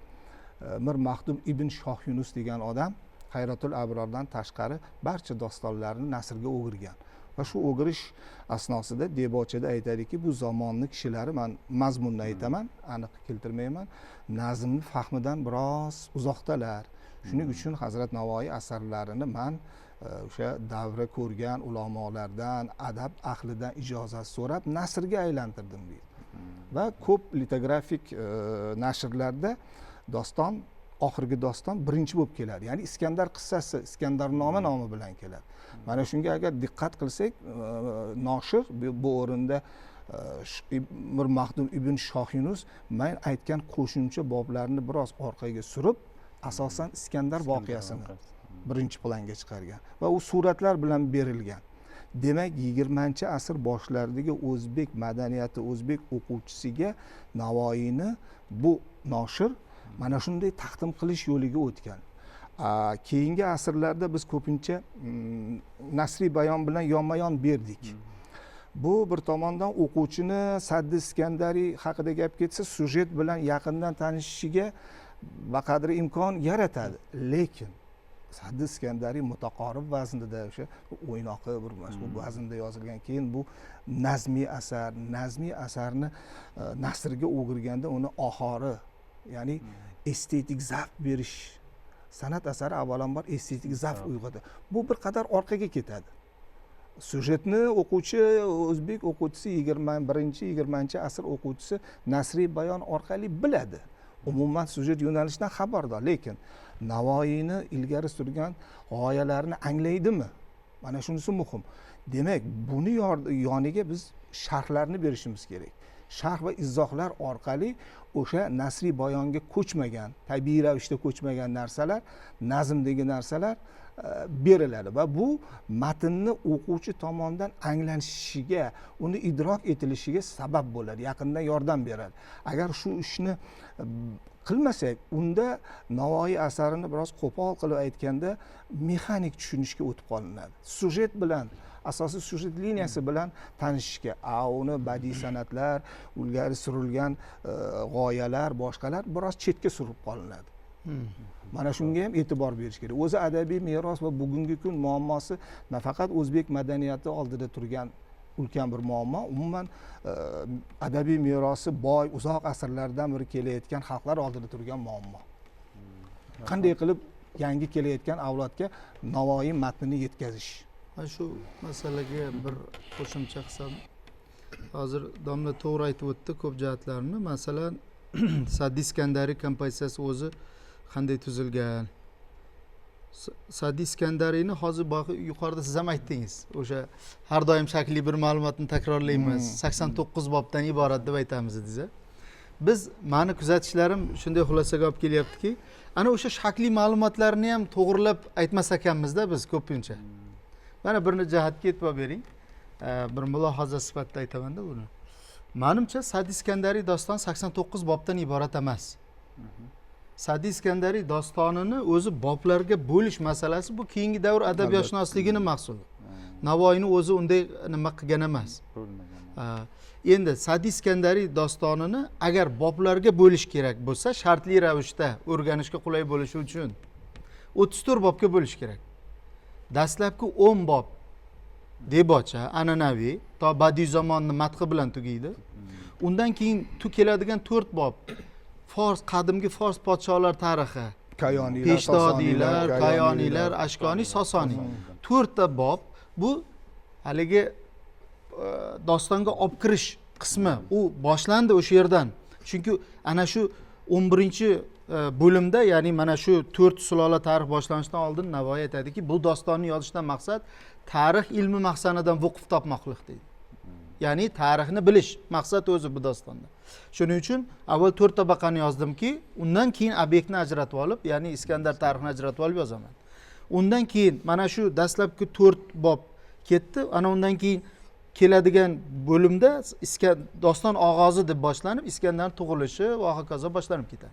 Mir Maxdum ibn Shoh Yunus degan odam Hayratul Abrordan tashqari barcha dostonlarni nasrga o'girgan. Va shu o'girish asnosida debochada aytadiki, bu zamonni kishilari, men mazmunni aytaman, aniq keltirmayman, nazmni fahmidan biroz uzoqdalar. Shuning uchun Hazrat Navoiy asarlarini men o'sha davra ko'rgan ulamolardan, adab ahlidan ijozat so'rab nasrga aylantirdim deydi. Va ko'p litografik nashrlarda doston, oxirgi doston birinchi bo'lib keladi. Ya'ni Iskandar qissasi, Iskandarnoma nomi bilan keladi. Mana shunga agar diqqat qilsak, noshir bu o'rinda Mir Maxdum ibn Shoh Yunus men aytgan qo'shimcha boblarni biroz orqaga surib, asosan Iskandar voqeasini birinchi planga chiqargan va u suratlar bilan berilgan. Demak, 20-asr boshlaridagi o'zbek madaniyati, o'zbek o'quvchisiga Navoiyni bu noshir mana shunday taqdim qilish yo'liga o'tgan. Keyingi asrlarda biz ko'pincha nasriy bayon bilan yonma-yon berdik. Bu bir tomondan o'quvchini Said Iskandariy haqida gap ketsa, sujet bilan yaqindan tanishishiga baqadri imkon yaratadi. Lekin Said Iskandariy mutaqorib vaznida, o'sha o'ynoqi bir mashhur vaznda yozilgan. Keyin bu nazmiy asarni nasrga o'girganda uni ohori, ya'ni estetik zavq berish, san'at asari avvalambor estetik zavq uyg'otadi. Bu bir qadar orqaga ketadi. Sujetni o'quvchi, o'zbek o'quvchisi 21-20-asr o'quvchisi nasriy bayon orqali biladi. Umuman sujet yo'nalishidan xabardor, lekin Navoiyni ilgari surgan g'oyalarini anglaydimi? Mana shunisi muhim. Demak, buni yoniga biz sharhlarni berishimiz kerak. Sharh va izohlar orqali o'sha nasriy bayonga ko'chmagan, tabiiy ravishda ko'chmagan narsalar, nazmdagi narsalar beriladi va bu matnni o'quvchi tomonidan anglanishiga, uni idrok etilishiga sabab bo'ladi, yaqindan yordam beradi. Agar shu ishni qilmasak, unda Navoiy asarini biroz qo'pol qilib aytganda mexanik tushunishga o'tib qolinadi. Sujet bilan, asosiy sujet liniyasi bilan tanishishga, uni badiiy san'atlar, ilgari surilgan g'oyalar, boshqalar biroz chetga surib qolinadi. Mana shunga ham e'tibor berish kerak. O'zi adabiy meros va bugungi kun muammosi nafaqat o'zbek madaniyati oldida turgan ulkan bir muammo, umuman adabiy merosi boy, uzoq asrlardan beri kelayotgan xalqlar oldida turgan muammo. Qanday qilib yangi kelayotgan avlodga Navoiy matnini yetkazish? Mana shu masalaga bir qo'shimcha qilsam, hozir domla to'g'ri aytib o'tdi ko'p jihatlarni. Masalan, Sa'di Iskandariy kompozitsiyasi o'zi qanday tuzilgan? Sa'di Iskandariyni hozir yuqorida siz ham aytdingiz. O'sha har doim shakliy bir ma'lumotni takrorlaymiz. 89 bobdan iborat deb aytamiz dedingiz. Biz meni kuzatishlarim shunday xulosaga olib kelyaptiki, ana o'sha shakliy ma'lumotlarni ham to'g'rilab aytmas ekanmizda biz ko'pincha. Mana bir jihatga e'tibor bering. Bir mulohaza sifatida aytamanda buni. Menimcha Sa'di Iskandariy doston 89 bobdan iborat emas. Sa'di Iskandariy dostonini o'zi boblarga bo'lish masalasi bu keyingi davr adabiyotshnosligining mahsuli. Navoiyni o'zi unday nima qilgan emas. Endi Sa'di Iskandariy dostonini agar boblarga bo'lish kerak bo'lsa, shartli ravishda o'rganishga qulay bo'lishi uchun 34 bobga bo'lish kerak. Dastlabki 10 bob debocha, an'anaviy, to badiiy zamonni madhi bilan tugaydi. Undan keyin keladigan 4 bob qadimgi Fors podsholar tarixi, Peshdodiylar, Kayoniylar, Ashkoniy, Sosoniy. 4 ta bob bu haligi dostonga olib kirish qismi. U boshlandi o'sha yerdan. Chunki ana shu 11-bo'limda, ya'ni mana shu 4 sulola tarix boshlanishidan oldin Navoiy aytadiki, bu dostonni yozishdan maqsad tarix ilmi maqsadidan vuquf topmoqlik deydi. Ya'ni tarixni bilish maqsad o'zi bu dostonda. Shuning uchun avval 4 tabaqani yozdimki, undan keyin obyektni ajratib olib, ya'ni Iskandar tarixini ajratib olib yozaman. Undan keyin mana shu dastlabki 4 bob ketdi. Ana undan keyin keladigan bo'limda doston og'ozi deb boshlanib, Iskandarning tug'ilishi va hokazo boshlanib ketadi.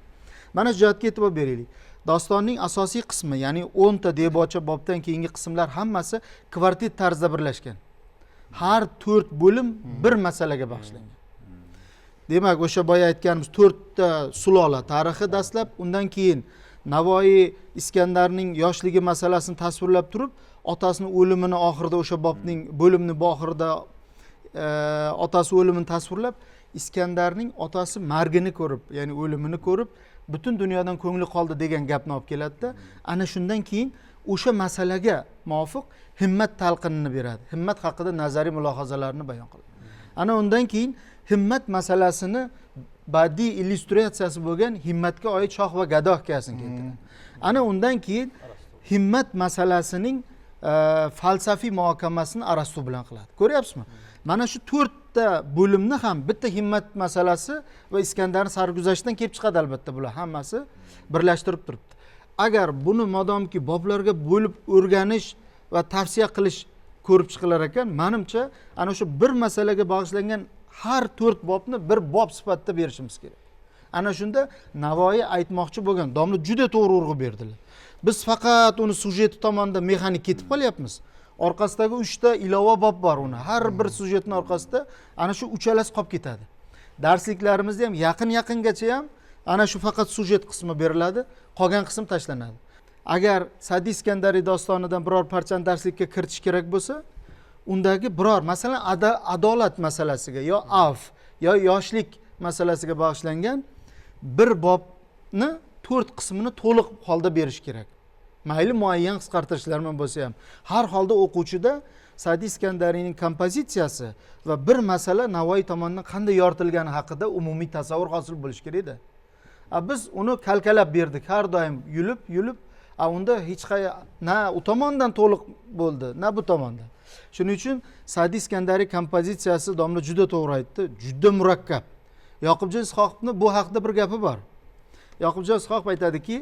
Mana shu jihatga e'tibor beraylik. Dostonning asosiy qismi, ya'ni 10 ta debocha bobdan keyingi qismlar hammasi kvartet tarzda birlashgan. Har 4 bo'lim bir masalaga bag'ishlangan. Demak, o'sha boya aytganimiz 4 ta sulola tarixi dastlab, undan keyin Navoiy Iskandarning yoshligi masalasini tasvirlab turib, otasining o'limini oxirida o'sha bobning bo'limni oxirida otasi o'limini tasvirlab, Iskandarning otasi margini ko'rib, ya'ni o'limini ko'rib, butun dunyodan ko'ngli qoldi degan gapni olib keladi-da, ana shundan keyin o'sha masalaga muvofiq himmat talqinini beradi. Himmat haqida nazariy mulohazalarni bayon qiladi. Ana undan keyin himmat masalasini badiiy illyustratsiyasi bo'lgan himmatga oid shoh va gado hikoyasini keltiradi. Ana undan keyin himmat masalasining falsafiy muhokamasini Arastu bilan qiladi. Ko'ryapsizmi? Mana shu 4 ta bo'limni ham bitta himmat masalasi va Iskandarning sarguzashtidan kelib chiqadi albatta bular hammasi birlashtirib turibdi. Agar buni modomki boblarga bo'lib o'rganish va tavsiya qilish ko'rib chiqilar ekan, menimcha ana shu bir masalaga bag'ishlangan har 4 bobni bir bob sifatida berishimiz kerak. Ana shunda Navoiy aytmoqchi bo'lgan domla juda to'g'ri urg'u berdilar. Biz faqat uni sujeti tomonda mexanik ketib qolyapmiz. Orqasidagi 3 ta ilova bob bor uni. Har bir sujetning orqasida ana shu uchalasi qolib ketadi. Darsliklarimizda ham yaqingacha ham ana shu faqat sujet qismi beriladi, qolgan qism tashlanadi. Agar Sa'di Iskandariy dostonidan biror parchani darslikka kiritish kerak bo'lsa, undagi biror, masalan, adolat masalasiga yo af yo yoshlik masalasiga bag'ishlangan bir bobni 4 qismini to'liq holda berish kerak. Mayli muayyan qisqartirishlar bilan bo'lsa ham, har holda o'quvchida Sa'di Iskandariyning kompozitsiyasi va bir masala Navoiy tomonidan qanday yoritilgani haqida umumiy tasavvur hosil bo'lishi kerak-da. Biz uni kalkalab berdik, har doim yulib, unda hech qay na u tomondan to'liq bo'ldi, na bu tomondan. Shuning uchun Sa'di Iskandariy kompozitsiyasi domla juda to'g'ri aytdi, juda murakkab. Yoqubjon Ishoqovning bu haqida bir gapi bor. Yoqubjon Ishoqov aytadiki,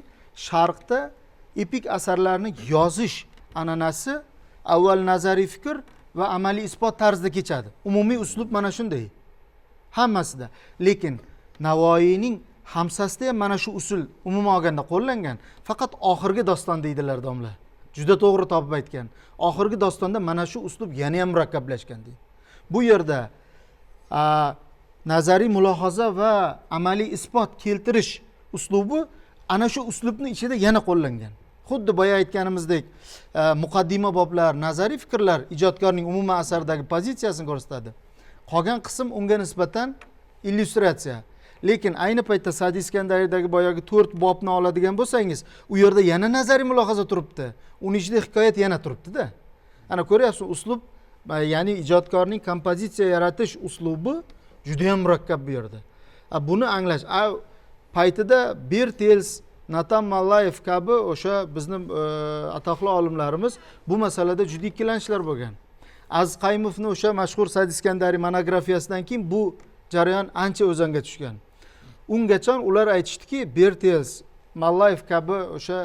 Sharqda epik asarlarni yozish an'anasi avval nazariy fikr va amaliy isbot tarzida kechadi. Umumiy uslub mana shunday hammasida. Lekin Navoiyning hamsasida ham mana shu usul umuman olganda qo'llangan. Faqat oxirgi doston deydilar domla. Juda to'g'ri topib aytgan. Oxirgi dostonda mana shu uslub yana ham murakkablashgan deydi. Bu yerda nazariy mulohaza va amaliy isbot keltirish uslubi ana shu uslubni ichida yana qo'llangan. Xuddi boya aytganimizdek, muqaddima boblar, nazariy fikrlar ijodkorning umuman asardagi pozitsiyasini ko'rsatadi. Qolgan qism unga nisbatan illyustratsiya. Lekin ayni paytda Sa'di Iskandariyadagi boyagi 4 bobni oladigan bo'lsangiz, u yerda yana nazariy mulohaza turibdi. Uning ichida hikoyat yana turibdi-da. Ana ko'ryapsiz, uslub, ya'ni ijodkorning kompozitsiya yaratish uslubi juda ham murakkab bu yerda. Buni anglash, paytida Bertels, Natan Mallayev kabi o'sha bizni atoqli olimlarimiz bu masalada juda ikkilanishlar bo'lgan. Aziz Qayumovning o'sha mashhur Sa'di Iskandariy monografiyasidan keyin bu jarayon ancha o'zanga tushgan. Ungacha ular aytishdiki, Bertels, Mallayev kabi o'sha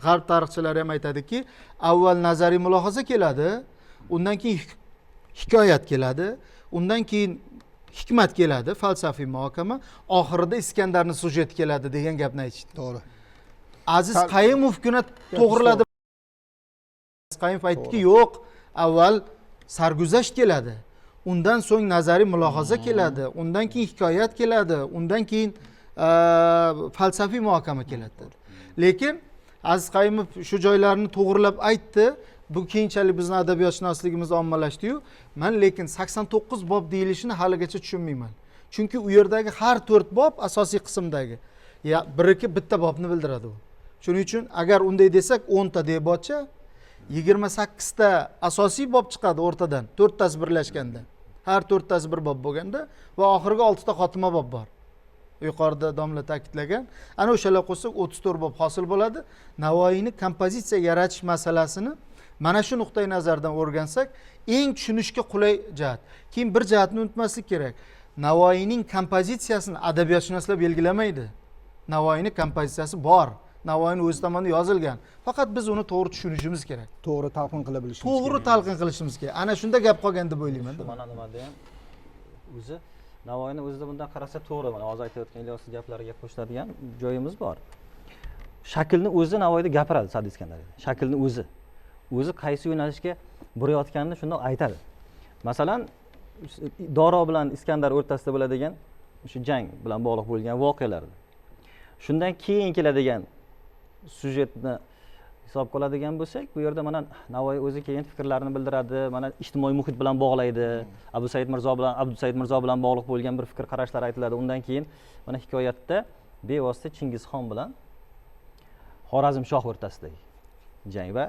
g'arb tarixchilari ham aytadiki, avval nazariy mulohaza keladi, undan keyin hikoyat keladi, undan keyin hikmat keladi, falsafiy muhokama, oxirida Iskandarning sujeti keladi degan gapni aytishdi. To'g'ri. Aziz Qayumovgina to'g'riladi. Qayumov aytdiki, yo'q, avval sarguzasht keladi. Undan so'ng nazariy mulohaza keladi, undan keyin hikoyat keladi, undan keyin falsafiy muhokama keladi. Lekin Aziz Qayumov shu joylarni to'g'rilab aytdi. Bu keyinchalik bizni adabiyotshunosligimizni ommalashdi-yu, men lekin 89 bob deyilishini haligacha tushunmayman. Chunki u yerdagi har 4 bob asosiy qismdagi biriki bitta bobni bildiradi u. Shuning uchun agar unday desak 10 ta debotcha 28 ta asosiy bob chiqadi o'rtadan, 4 tasi birlashganda. Har 4 tasi bir bob bo'lganda va oxirgi 6 ta xotima bob bor. Yuqorida domla ta'kidlagan. Ana o'shalar qo'shsak 34 bob hosil bo'ladi. Navoiyning kompozitsiya yaratish masalasini mana shu nuqtai nazardan o'rgansak, eng tushunishga qulay jihat. Keyin bir jihatni unutmaslik kerak. Navoiyning kompozitsiyasini adabiyotshunoslar belgilamaydi. Navoiyning kompozitsiyasi bor. Navoiyning o'zi tomonidan yozilgan. Faqat biz uni to'g'ri tushunishimiz kerak. To'g'ri talqin qila bilishimiz kerak. To'g'ri talqin qilishimiz kerak. Ana shunda gap qolgan deb o'ylayman. Mana nimada ham o'zi Navoiyni o'zida bundan qarasa to'g'ri, mana hozir aytayotgan Ilyosning gaplariga qo'shiladigan joyimiz bor. Shaklni o'zi Navoiyda gapiradi Sa'di Iskandariyda. Shaklni o'zi qaysi yo'nalishga burayotganini shundoq aytadi. Masalan, Doro bilan Iskandar o'rtasida bo'ladigan o'sha jang bilan bog'liq bo'lgan voqealarni. Shundan keyin keladigan sujetni hisobga oladigan bo'lsak, bu yerda mana Navoiy o'zi keyin fikrlarini bildiradi, mana ijtimoiy muhit bilan bog'laydi. Abdusaid Mirzo bilan bog'liq bo'lgan bir fikr qarashlar aytiladi. Undan keyin mana hikoyatda bevosita Chingizxon bilan Xorazmshoh o'rtasidagi jang va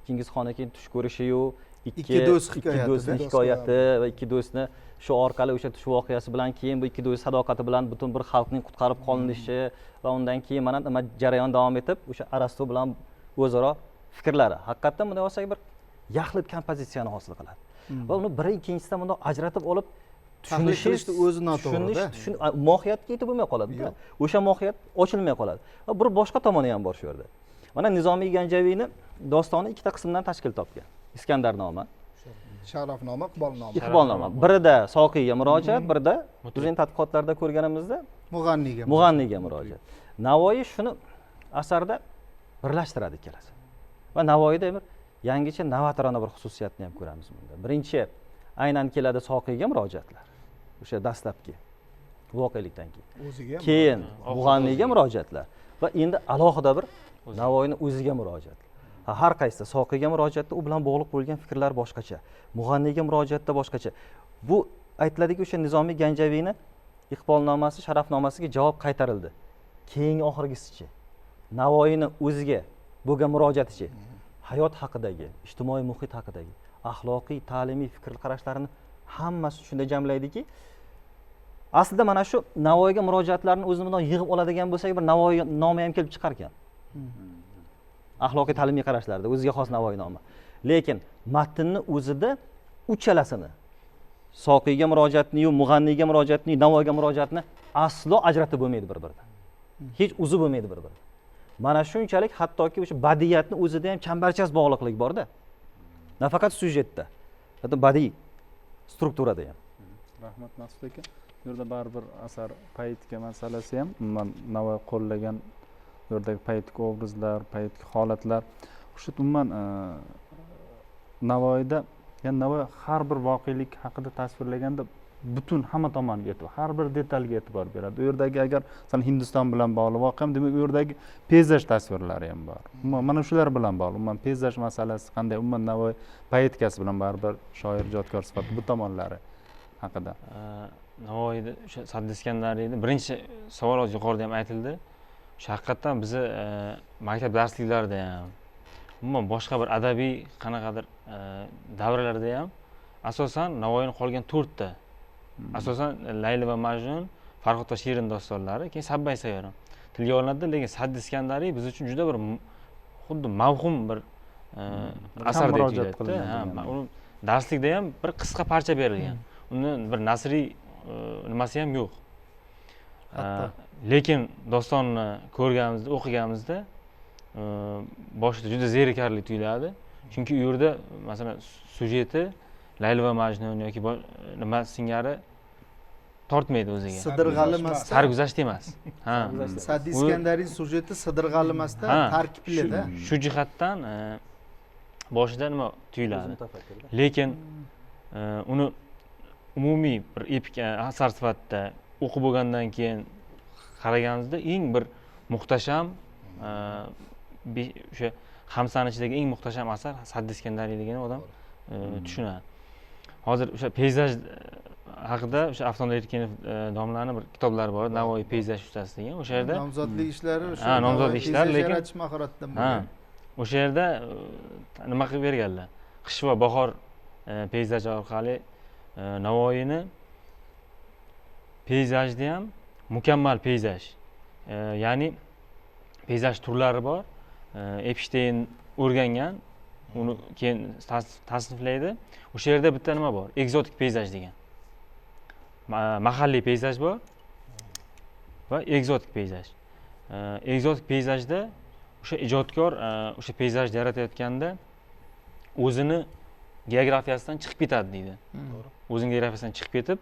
Chingizxonga keyin tush ko'rishi-yu, ikki do'stning hikoyati va ikki do'stni shu orqali o'sha tush voqeasi bilan keyin bu ikki do'st sadoqati bilan butun bir xalqning qutqarib qolinishi va undan keyin mana nima jarayon davom etib o'sha Arastu bilan o'zaro fikrlari. Haqiqatdan bunday olsak bir yaxlit kompozitsiyani hosil qiladi. Va uni biri ikkinchisidan bundoq ajratib olib tushunishni o'zi noto'g'ri. Mohiyatga yetib bo'lmay qoladi-da. O'sha mohiyat ochilmay qoladi. Va bir boshqa tomoni ham bor shu yerda. Mana Nizomiy Ganjaviyning dostoni ikkita qismdan tashkil topgan. Iskandarnoma, Sharafnoma, Iqbolnoma. Iqbolnoma. Birida Soqiyga murojaat, birida bizning tadqiqotlarda ko'rganimizda Mug'anniyga murojaat. Navoiy shuni asarda birlashtiradi ikkalasi. Va Navoiyda bir yangicha novatorona bir xususiyatni ham ko'ramiz bunda. Birinchi aynan keladi Soqiyga murojaatlar. O'sha dastlabki voqelikdan keyin. Keyin Mug'anniyga murojaatlar va endi alohida bir Navoiyning o'ziga murojaat. Har qaysi Soqiyga murojaatda u bilan bog'liq bo'lgan fikrlar boshqacha. Mug'anniyga murojaatda boshqacha. Bu aytiladiki, o'sha Nizomiy Ganjaviyni Iqbolnomasi, Sharafnomasiga javob qaytarildi. Keyingi oxirgisichi Navoiyning o'ziga bo'lgan murojaatichi hayot haqidagi, ijtimoiy muhit haqidagi, axloqiy, ta'limiy fikr qarashlarini hammasi shunda jamlaydiki, aslida mana shu Navoiyga murojaatlarni o'zimizdan yig'ib oladigan bo'lsak, bir Navoiy nomi ham kelib chiqar ekan. Axloqiy ta'limiy qarashlarda o'ziga xos Navoiy nomi. Lekin matnni o'zida uchalasini Soqiyga murojaatni, Mug'anniyga murojaatni, Navoiyga murojaatni aslo ajratib bo'lmaydi bir-biridan. Hech uzib bo'lmaydi bir-biridan. mana shunchalik hattoki o'sha badiiyatni o'zida ham chambarchas bog'liqlik borda. Nafaqat syujetda, hatto badiiy strukturada ham. Rahmat Maqsud aka. Bu yerda baribir asar poetika masalasi ham umuman Navoiy qo'llagan bu yerdagi poetik obrazlar, poetik holatlar shu umuman Navoiyda, ya'ni Navoiy har bir voqelik haqida tasvirlaganda butun hamma tomoniga e'tibor, har bir detalga e'tibor beradi. U yerdagi agar masalan Hindiston bilan bog'liq voqea ham, demak u yerdagi peyzaj tasvirlari ham bor. Umuman mana shular bilan bog'liq. Umuman peyzaj masalasi qanday, umuman Navoiy poetikasi bilan baribir shoir, ijodkor sifatida bu tomonlari haqida. Navoiyda o'sha Saddi Iskandariyni birinchi savol yuqorida ham aytildi. O'sha haqiqatdan bizni maktab darsliklarida ham, umuman boshqa bir adabiy qanaqadir davrlarda ham asosan Navoiyning qolgan 4 ta, asosan Layli va Majnun, Farhod va Shirin dostonlari, keyin Sabbay sayyoram tilga olinadi, lekin Saddi Iskandariy biz uchun juda bir xuddi mavhum bir asar deb tuyuladi. Uni darslikda ham bir qisqa parcha berilgan. Uni bir nasriy nimasi ham yo'q. Lekin dostonni ko'rganimizda, o'qiganimizda boshida juda zerikarli tuyuladi. Chunki u yerda masalan syujeti Layli va Majnun yoki nima singari tortmaydi o'ziga. Sidirg'ali emasda. Sarguzasht emas. Ha. Saddi Iskandariy syujeti sidirg'ali emasda, tarkiblida. Shu jihatdan boshida nima tuyuladi. Lekin uni umumiy bir epik asar sifatida o'qib bo'lgandan keyin qaraganimizda eng bir muhtasham o'sha Hamsani ichidagi eng muhtasham asar Saddi Iskandariy degan odam tushunadi. Hozir o'sha peyzaj haqida o'sha Aftonda Erkinov domlaning bir kitoblari bor, Navoiy peyzaj ustasi degan. O'sha yerda nomzodlik ishlari, o'sha nomzodlik ishlar, lekin yaratish mahoratidan bo'lgan. O'sha yerda nima qilib berganlar? Qish va bahor peyzaj orqali Navoiyni peyzajda ham mukammal peyzaj, ya'ni peyzaj turlari bor. Epstein o'rgangan, uni keyin tasniflaydi. O'sha yerda bitta nima bor? Ekzotik peyzaj degan. Mahalliy peyzaj bor va ekzotik peyzaj. Ekzotik peyzajda o'sha ijodkor o'sha peyzajni yaratayotganda o'zini geografiyasidan chiqib ketadi deydi. O'zining geografiyasidan chiqib ketib,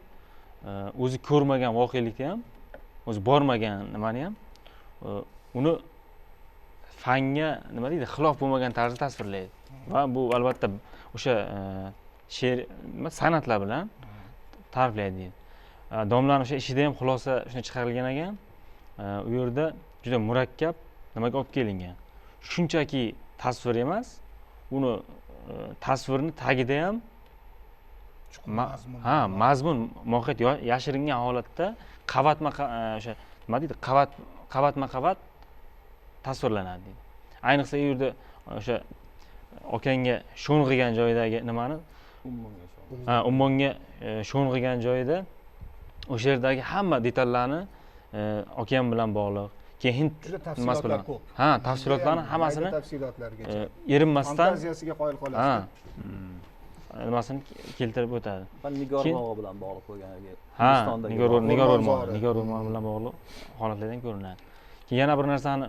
o'zi ko'rmagan voqelikni ham, o'zi bormagan nimani ham uni fanga nima deydi, xilof bo'lmagan tarzda tasvirlaydi. Va bu albatta o'sha she'r san'atlar bilan ta'riflaydi deydi. Domlaning o'sha ishida ham xulosa shuni chiqarilgan ekan. U yerda juda murakkab nimaga olib kelingan. Shunchaki tasvir emas, uni tasvirni tagida ham mazmun, mohiyat yashiringan holatda o'sha nima deydi, qavatma-qavat tasvirlanadi deydi. Ayniqsa u yerda o'sha okanga sho'ng'igan joyidagi nimani, ummonga sho'ng'igan joyida o'sha yerdagi hamma detallarni okean bilan bog'liq, keyin Hind nimasi bilan, tafsilotlarni hammasini erinmasdan fantaziyasiga qoyil qolasiz. Nimasini keltirib o'tadi. Nigor bog'i bilan bog'liq bo'lganiga. Nigor o'rmoni bilan bog'liq holatlardan ko'rinadi. Keyin yana bir narsani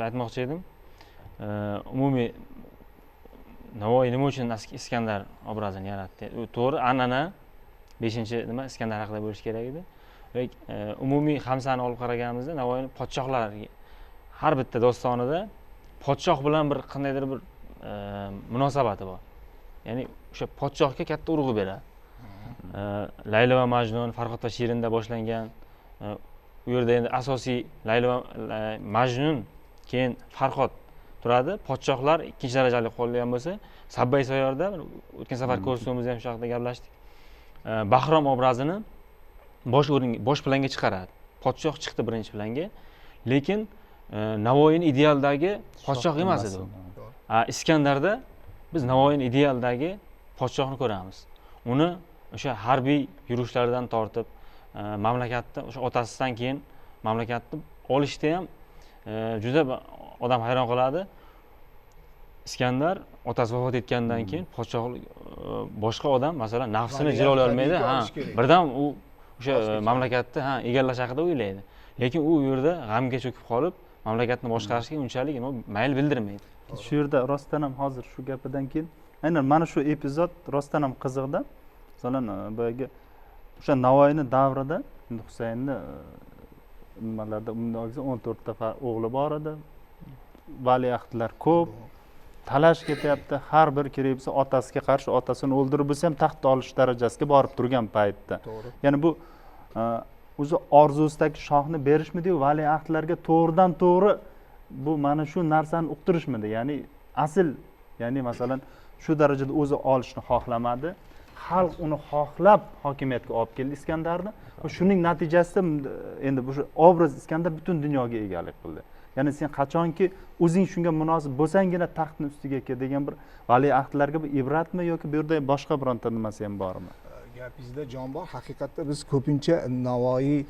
aytmoqchi edim. Umumiy Navoiy nima uchun Iskandar obrazini yaratdi? U to'g'ri, an'ana 5-nima Iskandar haqida bo'lishi kerak edi. Va umumiy Hamsani olib qaraganimizda Navoiyning podshohlar har bitta dostonida podshoh bilan bir qandaydir bir munosabati bor. Ya'ni o'sha podshohga katta urg'u beradi. Layli va Majnun, Farhod va Shirinda boshlangan, u yerda endi asosiy Layli va Majnun, keyin Farhod turadi. Podshohlar ikkinchi darajali qolgan bo'lsa, Sabbay sayyorda o'tgan safar ko'rsatuvimizda ham shu haqida gaplashdik. Bahrom obrazini bosh planga chiqaradi. Podshoh chiqdi birinchi planga, lekin Navoiyning idealdagi podshoh emas edi u. Iskandarda biz Navoiyning idealdagi podshohni ko'ramiz. Uni o'sha harbiy yurishlardan tortib, mamlakatni o'sha otasidan keyin mamlakatni olishda ham juda odam hayron qoladi. Iskandar otasi vafot etgandan keyin podshohlik boshqa odam masalan nafsini jilolay olmaydi, birdan u o'sha mamlakatni egallash haqida o'ylaydi. Lekin u yerda g'amga cho'kib qolib, mamlakatni boshqarishga unchalik mayl bildirmaydi. shu yerda rostdan ham hozir shu gapidan keyin aynan mana shu epizod rostdan ham qiziqda. Masalan, boyagi o'sha Navoiyni davrida Husaynni nimalarda umuman olsa 14 ta o'g'li bor edi. Valiahdlar ko'p. Talash ketyapti. Har bir kerak bo'lsa otasiga qarshi otasini o'ldirib bo'lsa ham taxt olish darajasiga borib turgan paytda. To'g'ri. Ya'ni bu o'zi orzusidagi shohni berishmidi-yu, valiahdlarga to'g'ridan to'g'ri bu mana shu narsani uqtirishmidi. Ya'ni asl, ya'ni masalan shu darajada o'zi olishni xohlamadi. Xalq uni xohlab hokimiyatga olib keldi Iskandarni. Va shuning natijasida endi bu obraz Iskandar butun dunyoga egalik qildi. Ya'ni sen qachonki o'zing shunga munosib bo'lsangina taxtning ustiga kel degan bir valiahdlarga bir ibratmi yoki bu yerda boshqa bironta nimasi ham bormi? Gapingizda jon bor. Haqiqatda biz ko'pincha Navoiy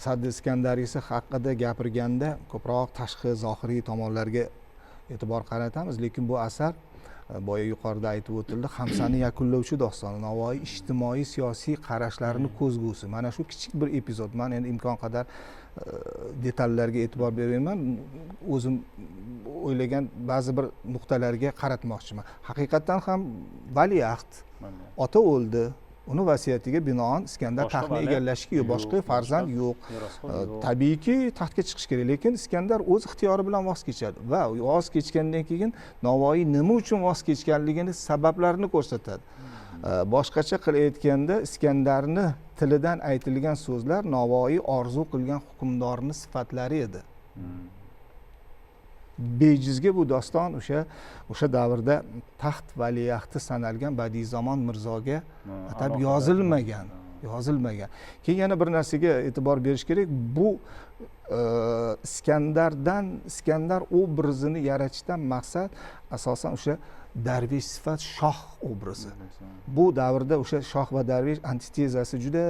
Sadr Iskandariysi haqida gapirganda ko'proq tashqi zohiriy tomonlarga e'tibor qaratamiz, lekin bu asar boya yuqorida aytib o'tildi, Hamsani yakunlovchi dostoni, Navoiy ijtimoiy siyosiy qarashlarini ko'zgusi. Mana shu kichik bir epizod. Men endi imkon qadar detallarga e'tibor bermayman. O'zim o'ylagan ba'zi bir nuqtalarga qaratmoqchiman. Haqiqatan ham valiahd ota o'ldi. Uni vasiyatiga binoan Iskandar taxtni egallashga boshqa farzand yo'q. Tabiiyki taxtga chiqish kerak, lekin Iskandar o'z ixtiyori bilan voz kechadi va voz kechgandan keyin Navoiy nima uchun voz kechganligini sabablarini ko'rsatadi. Boshqacha qilib aytganda Iskandarni tilidan aytilgan so'zlar Navoiy orzu qilgan hukmdorning sifatlari edi. Bejizga bu doston o'sha davrda taxt valiahdi sanalgan Badiiy-zamon Mirzoga atab yozilmagan. Keyin yana bir narsaga e'tibor berish kerak. Bu Iskandar obrazini yaratishdan maqsad asosan o'sha darvish sifat shoh obrazi. Bu davrda o'sha shoh va darvish antitezasi juda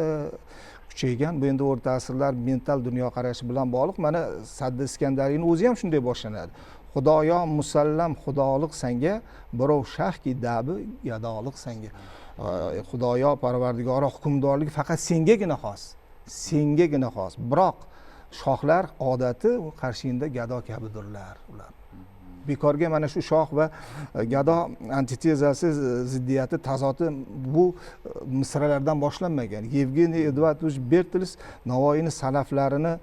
kuchaygan. Bu endi o'rta asrlar mental dunyoqarashi bilan bog'liq. Mana Sadr Iskandariyning o'zi ham shunday boshlanadi. Xudoyo musallam xudolik senga, birov shahki dabi gadolik senga. Xudoyo Parvardigoro hukmdorlik faqat sengagina xos. Biroq shohlar odati qarshingda gado kabidirlar ular. Bekorga mana shu shoh va gado antitezasi, ziddiyati, tazoti bu misralardan boshlanmagan. Yevgeniy Edvardovich Bertels Navoiyning salaflarini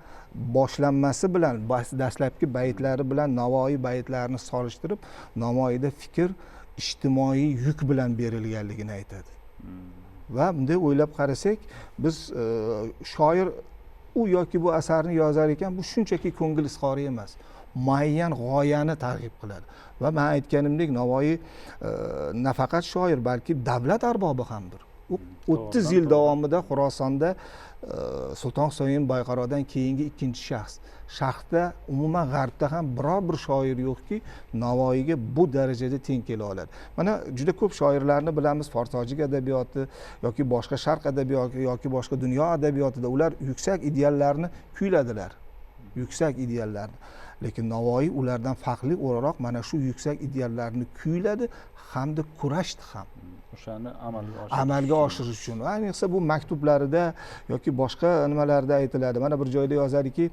boshlanmasi bilan, dastlabki baytlari bilan Navoiy baytlarini solishtirib, Navoiyda fikr ijtimoiy yuk bilan berilganligini aytadi. Va bunday o'ylab qarasak, biz shoir u yoki bu asarni yozar ekan, bu shunchaki ko'ngil izhori emas. Muayyan g'oyani targ'ib qiladi. Va men aytganimdek, Navoiy nafaqat shoir, balki davlat arbobi hamdir. U 30 yil davomida Xorasonda Sulton Husayn Boyqarodan keyingi ikkinchi shaxs. Sharqda, umuman g'arbda ham biror bir shoir yo'qki, Navoiyga bu darajada teng kela oladi. Mana juda ko'p shoirlarni bilamiz, forsojik adabiyoti yoki boshqa sharq adabiyoti yoki boshqa dunyo adabiyotida ular yuksak ideallarni kuyladilar. Lekin Navoiy ulardan farqli o'laroq mana shu yuksak ideallarni kuyladi hamda kurashdi ham. O'shani amalga oshirish uchun. Ayniqsa bu maktublarida yoki boshqa nimalarda aytiladi. Mana bir joyda yozadiki,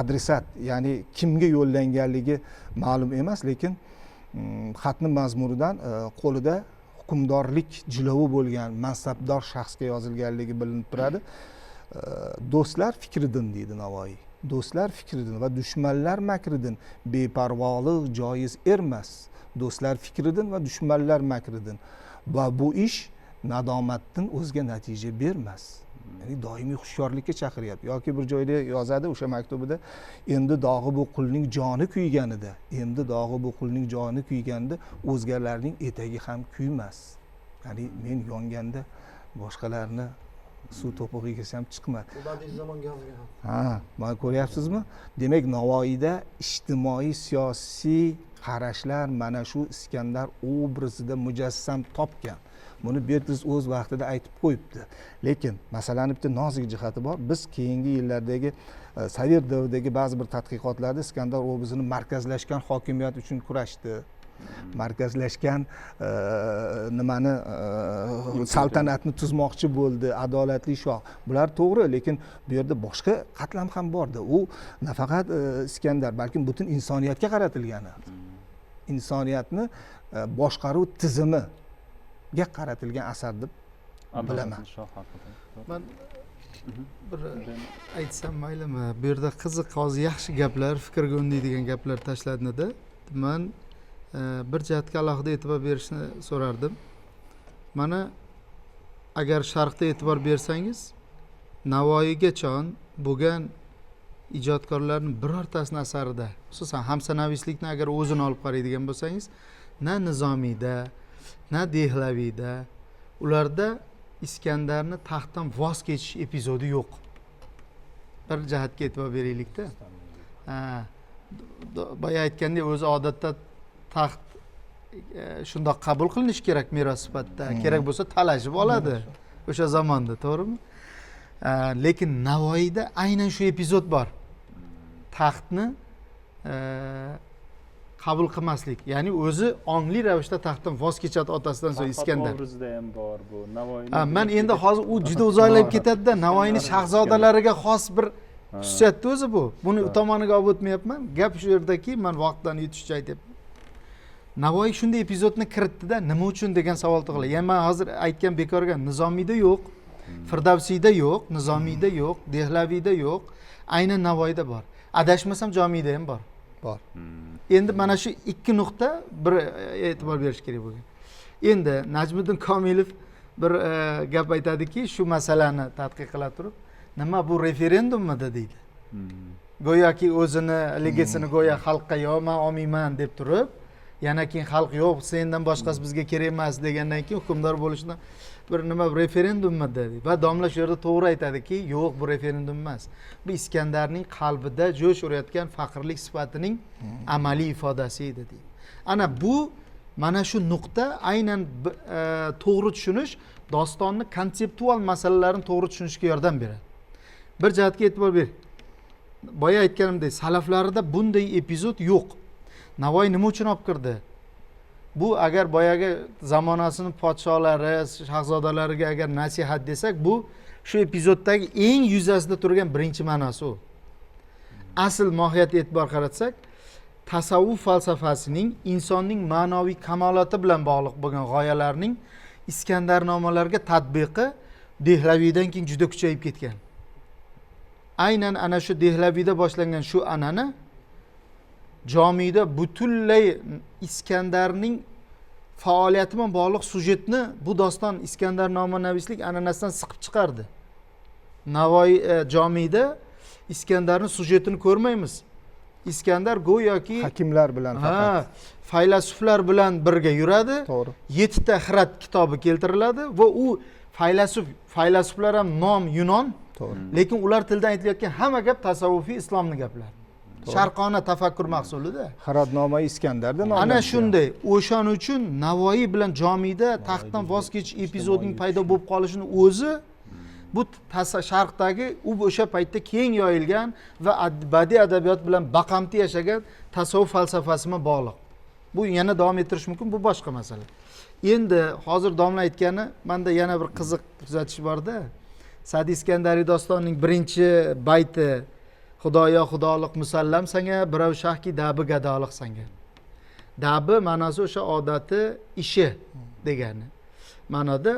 adresat, ya'ni kimga yo'llanganligi ma'lum emas, lekin xatning mazmunidan qo'lida hukmdorlik jilovi bo'lgan mansabdor shaxsga yozilganligi bilinib turadi. Do'stlar fikridan deydi Navoiy. Do'stlar fikridan va dushmanlar makridan beparvolik joiz emas. Do'stlar fikridan va dushmanlar makridan. Va bu ish nadomatdan o'zga natija bermas. Ya'ni doimiy hushyorlikka chaqiryapti. Yoki bir joyda yozadi o'sha maktubida, endi dog'i bu qulning joni kuyganida, o'zgalarning etagi ham kuymas. Ya'ni men yonganda boshqalarni suv to'pig'iga ham chiqmadi. Badiiy-zamon yozgan. Mana ko'ryapsizmi? Demak, Navoiyda ijtimoiy siyosiy qarashlar mana shu Iskandar obrazida mujassam topgan. Buni Bertels o'z vaqtida aytib qo'yibdi. Lekin masalaning bitta nozik jihati bor. Biz keyingi yillardagi Sovet davridagi ba'zi bir tadqiqotlarda Iskandar obrazini markazlashgan hokimiyat uchun kurashdi. markazlashgan nimani saltanatni tuzmoqchi bo'ldi, adolatli shoh. Bular to'g'ri, lekin bu yerda boshqa qatlam ham bordi. U nafaqat Iskandar, balkim butun insoniyatga qaratilgani. Insoniyatni boshqaruv tizimiga qaratilgan asar deb bilaman. man bir aytsam maylimi, bu yerda qiziq hozir yaxshi gaplar, fikrga undaydigan gaplar tashlanadi. Man bir jihatga alohida e'tibor berishni so'rardim. Mana agar sharqda e'tibor bersangiz, Navoiygacha bo'lgan ijodkorlarning birortasini asarida, xususan hamsanavislikni agar o'zini olib qaraydigan bo'lsangiz, na Nizomiyda, na Dehlaviyda ularda Iskandarni taxtdan voz kechish epizodi yo'q. Bir jihatga e'tibor beraylikda. Boya aytgandek, o'zi odatda taxt shundoq qabul qilinishi kerak meros sifatida. Kerak bo'lsa talashib oladi o'sha zamonda, to'g'rimi? Lekin Navoiyda aynan shu epizod bor. Taxtni qabul qilmaslik, ya'ni o'zi ongli ravishda taxtdan voz kechadi otasidan so'ng Iskandar. Obrazida ham bor bu Navoiyning. Men endi hozir u juda uzoqlab ketadi-da, Navoiyning shahzodalariga xos bir xususiyatni o'zi bu. Buni u tomoniga olib o'tmayapman. Gap shu yerdaki, men vaqtdan yutishcha aytyapman. Navoiy shunday epizodni kiritdi-da, nima uchun degan savol tug'iladi. Ya'ni men hozir aytgan bekorga Nizomiyda yo'q, Firdavsiyda yo'q, Nizomiyda yo'q, Dehlaviyda yo'q, aynan Navoiyda bor. Adashmasam Jomiyda ham bor. Bor. Endi mana shu ikki nuqta bir e'tibor berish kerak bo'lgan. Endi Najmiddin Komilov bir gap aytadiki, shu masalani tadqiq qila turib, nima bu referendummi deydi. Go'yoki o'zini legisini go'yo xalqqa yo men olmayman deb turib, yana keyin xalq yo'q, sendan boshqasi bizga kerak emas degandan keyin hukmdor bo'lishdan bir nima referendummi dedi. Va domla shu yerda to'g'ri aytadiki, yo'q, bu referendum emas. Bu Iskandarning qalbida jo'sh urayotgan faqirlik sifatining amaliy ifodasi edi deydi. Ana bu mana shu nuqta aynan to'g'ri tushunish, dostonni konseptual masalalarini to'g'ri tushunishga yordam beradi. Bir jihatga e'tibor ber. Boya aytganimdek, salaflarida bunday epizod yo'q. Navoiy nima uchun olib kirdi? Bu agar boyagi zamonasining podsholari, shahzodalariga agar nasihat desak, bu shu epizoddagi eng yuzasida turgan birinchi ma'nosi u. Asl mohiyatiga e'tibor qaratsak, tasavvuf falsafasining insonning ma'naviy kamoloti bilan bog'liq bo'lgan g'oyalarning Iskandarnomalarga tatbiqi Dehlaviydan keyin juda kuchayib ketgan. Aynan ana shu Dehlaviyda boshlangan shu an'ana Jomiyda butunlay Iskandarning faoliyati bilan bog'liq sujetni bu doston Iskandarnomavislik an'anasidan siqib chiqardi. Navoiy Jomiyda Iskandarning sujetini ko'rmaymiz. Iskandar go'yoki Hakimlar bilan faqat, faylasuflar bilan birga yuradi. To'g'ri. 7 ta Xirat kitobi keltiriladi va u faylasuflar ham nom Yunon, to'g'ri. lekin ular tilidan aytilayotgan hamma gap tasavvufiy islomni gaplar. Sharqona tafakkur mahsulida. Xiratnoma Iskandarda nomlangan. Ana shunday. O'shaning uchun Navoiy bilan Jomiyda taxtdan voz kechish epizodining paydo bo'lib qolishini o'zi bu sharqdagi o'sha paytda keng yoyilgan va badiiy adabiyot bilan baqamti yashagan tasavvuf falsafasi bilan bog'liq. Bu yana davom ettirish mumkin, bu boshqa masala. Endi hozir domla aytgani, menda yana bir qiziq kuzatish bor-da. Sa'di Iskandariy dostonining birinchi bayti Xudoyo xudolik musallam sanga, birov shahki dabi gadolik sanga. Dabi ma'nosi o'sha odati, ishi degani. Ma'noda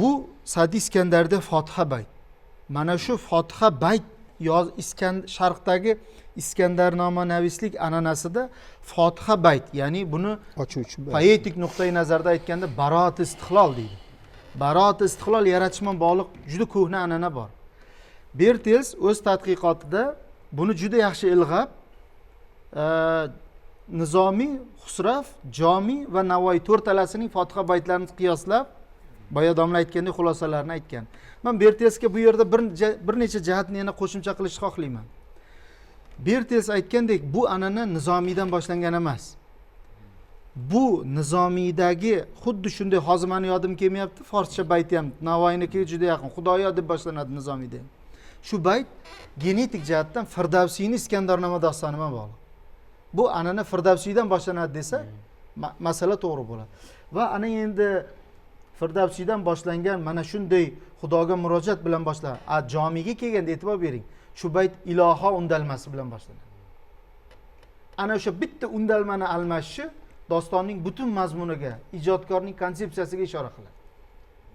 bu Sa'di Iskandarda Fotiha bayt. Mana shu Fotiha bayt sharqdagi Iskandarnomavislik an'anasida Fotiha bayt, ya'ni buni ochuvchi poetik nuqtai nazarda aytganda baroat istiqlol deydi. Baroat istiqlol yaratish bilan bog'liq juda ko'hna an'ana bor. Bertels o'z tadqiqotida buni juda yaxshi ilg'ab, Nizomiy, Xusrav, Jomiy va Navoiy to'rtalasining Fotiha baytlarini qiyoslab, boya domla aytgandek xulosalarni aytgan. Men Bertelsga bu yerda bir necha jihatni yana qo'shimcha qilishni xohlayman. Bertels aytgandek, bu an'ana Nizomiydan boshlangan emas. Bu Nizomiydagi xuddi shunday, hozir meni yodim kelmayapti, forscha bayti ham Navoiynikiga juda yaqin. Xudoyo deb boshlanadi Nizomiyda. Shu bayt genetik jihatdan Firdavsiyning Iskandarnoma dostoni bilan bog'liq. bu anana Firdavsiydan boshlanadi desa masala to'g'ri bo'ladi. Va ana endi Firdavsiydan boshlangan mana shunday Xudoga murojaat bilan boshlanadi. Jomiga kelganda e'tibor bering. Shu bayt iloho undalmasi bilan boshlanadi. Ana o'sha bitta undalmani almashishi dostonning butun mazmuniga, ijodkorning konsepsiyasiga ishora qiladi.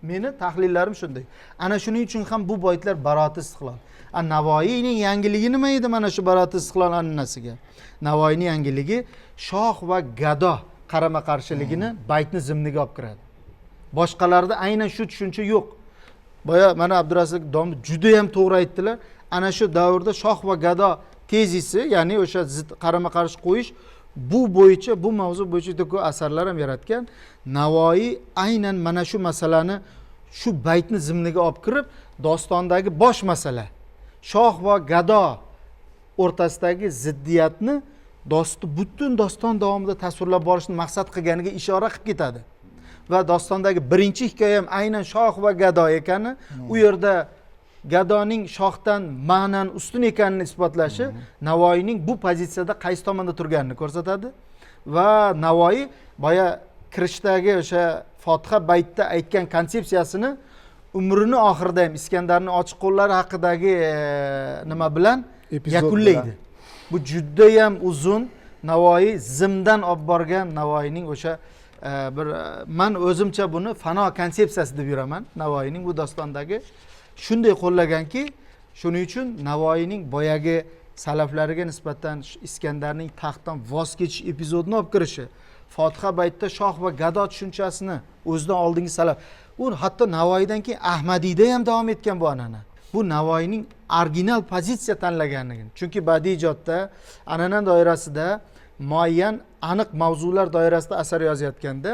Meni tahlillarim shunday. Ana shuning uchun ham bu baytlar baroti istiqlol. Navoiyning yangiligi nima edi mana shu baroti istiqlol annasiga? Navoiyning yangiligi shoh va gado qarama qarshiligini baytni zimniga olib kiradi. Boshqalarda aynan shu tushuncha yo'q. Boya mana Abdurasul domla juda ham to'g'ri aytdilar. Ana shu davrda shoh va gado tezisi, ya'ni o'sha qarama qarshi qo'yish bu bo'yicha, bu mavzu bo'yicha juda ko'p asarlar ham yaratgan. Navoiy aynan mana shu masalani shu baytni zimniga olib kirib, dostondagi bosh masala shoh va gado o'rtasidagi ziddiyatni butun doston davomida tasvirlab borishni maqsad qilganiga ishora qilib ketadi. Va dostondagi birinchi hikoya ham aynan shoh va gado ekani, u yerda gadoning shohdan ma'nan ustun ekanini isbotlashi Navoiyning bu pozitsiyada qaysi tomonda turganini ko'rsatadi. Va Navoiy boya kirishdagi o'sha Fotiha baytda aytgan konsepsiyasini umrini oxirida ham Iskandarning ochiq qo'llari haqidagi nima bilan yakunlaydi. Bu juda ham uzun. Navoiy zimdan olib borgan Navoiyning o'sha bir men o'zimcha buni fano konsepsiyasi deb yuraman. Navoiyning bu dostondagi shunday qo'llaganki, shuning uchun Navoiyning boyagi salaflariga nisbatan Iskandarning taxtdan voz kechish epizodini olib kirishi, Fotiha baytda shoh va gado tushunchasini o'zidan oldingi salaf, u hatto Navoiydan keyin Ahmadiyda ham davom etgan bu an'ana. Bu Navoiyning original pozitsiya tanlaganligi. Chunki badiiy ijodda an'ana doirasida muayyan aniq mavzular doirasida asar yozayotganda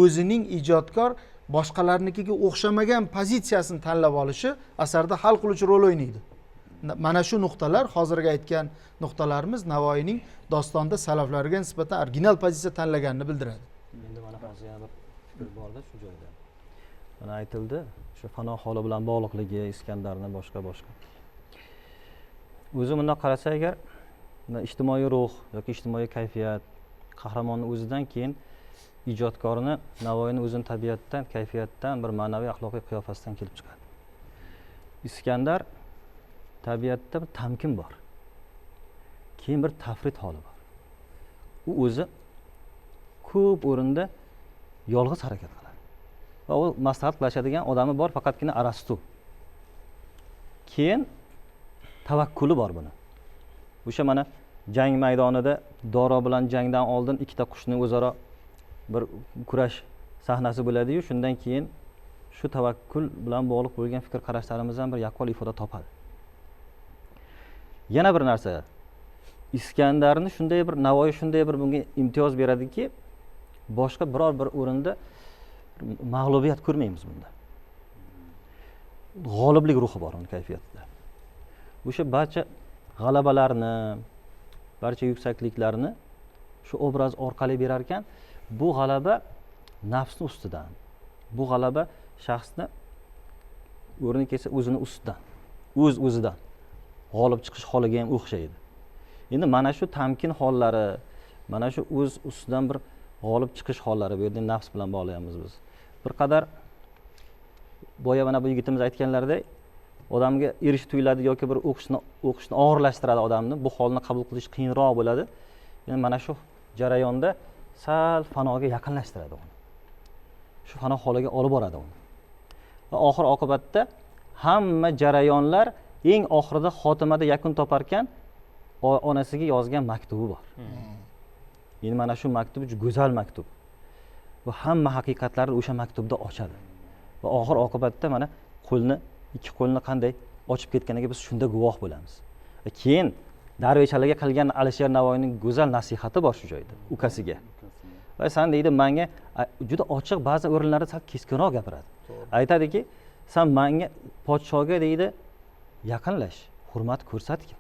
o'zining ijodkor boshqalarnikiga o'xshamagan pozitsiyasini tanlab olishi asarda hal qiluvchi rol o'ynaydi. Mana shu nuqtalar, hozirgi aytgan nuqtalarimiz Navoiyning dostonda salaflariga nisbatan original pozitsiya tanlaganini bildiradi. Endi mana hozir yana bir fikr borda shu joyda. Mana aytildi, shu fano holi bilan bog'liqligi Iskandarning boshqa. O'zi bundan qarasa agar ijtimoiy ruh yoki ijtimoiy kayfiyat qahramonni o'zidan keyin ijodkorni Navoiyning o'zining tabiatdan, kayfiyatdan, bir ma'naviy axloqiy qiyofasidan kelib chiqadi. Iskandar tabiatda bir tamkin bor. Keyin bir tafrit holi bor. U o'zi ko'p o'rinda yolg'iz harakat qiladi. Va u maslahat qiladigan odami bor, faqatgina Arastu. Keyin tavakkuli bor buni. O'sha mana jang maydonida Doro bilan jangdan oldin ikkita qushni o'zaro bir kurash sahnasi bo'ladi-yu, shundan keyin shu tavakkul bilan bog'liq bo'lgan fikr qarashlarimizdan bir yaqqol ifoda topadi. Yana bir narsa, Iskandarni shunday bir Navoiy shunday bir bunga imtiyoz beradiki, boshqa biror bir o'rinda mag'lubiyat ko'rmaymiz bunda. G'oliblik ruhi bor uning kayfiyatida. O'sha barcha g'alabalarni, barcha yuksakliklarni shu obraz orqali berar ekan, bu g'alaba nafsni ustidan, bu g'alaba shaxsni o'rni kelsa o'zini ustidan, o'zidan g'olib chiqish holiga ham o'xshaydi. Endi mana shu tamkin hollari, mana shu o'z ustidan bir g'olib chiqish hollari, bu yerda nafs bilan bog'layapmiz biz. Bir qadar boya mana bu yigitimiz aytganlaridek, odamga erish tuyuladi yoki bir o'qishni og'irlashtiradi odamni, bu holni qabul qilish qiyinroq bo'ladi. Endi mana shu jarayonda sal fanoga yaqinlashtiradi uni. Shu fano holiga olib boradi uni. Va oxir oqibatda hamma jarayonlar eng oxirida xotimada yakun topar ekan, onasiga yozgan maktubi bor. Endi mana shu maktub juda go'zal maktub. Va hamma haqiqatlarni o'sha maktubda ochadi. Va oxir oqibatda mana ikki qo'lni qanday ochib ketganiga biz shunda guvoh bo'lamiz. Keyin darvechalarga qilgan Alisher Navoiyning go'zal nasihati bor shu joyda, ukasiga. Va san deydi, menga juda ochiq ba'zi o'rinlarda sal keskinroq gapiradi. Aytadiki, san menga podshoga deydi yaqinlash, hurmat ko'rsatgin.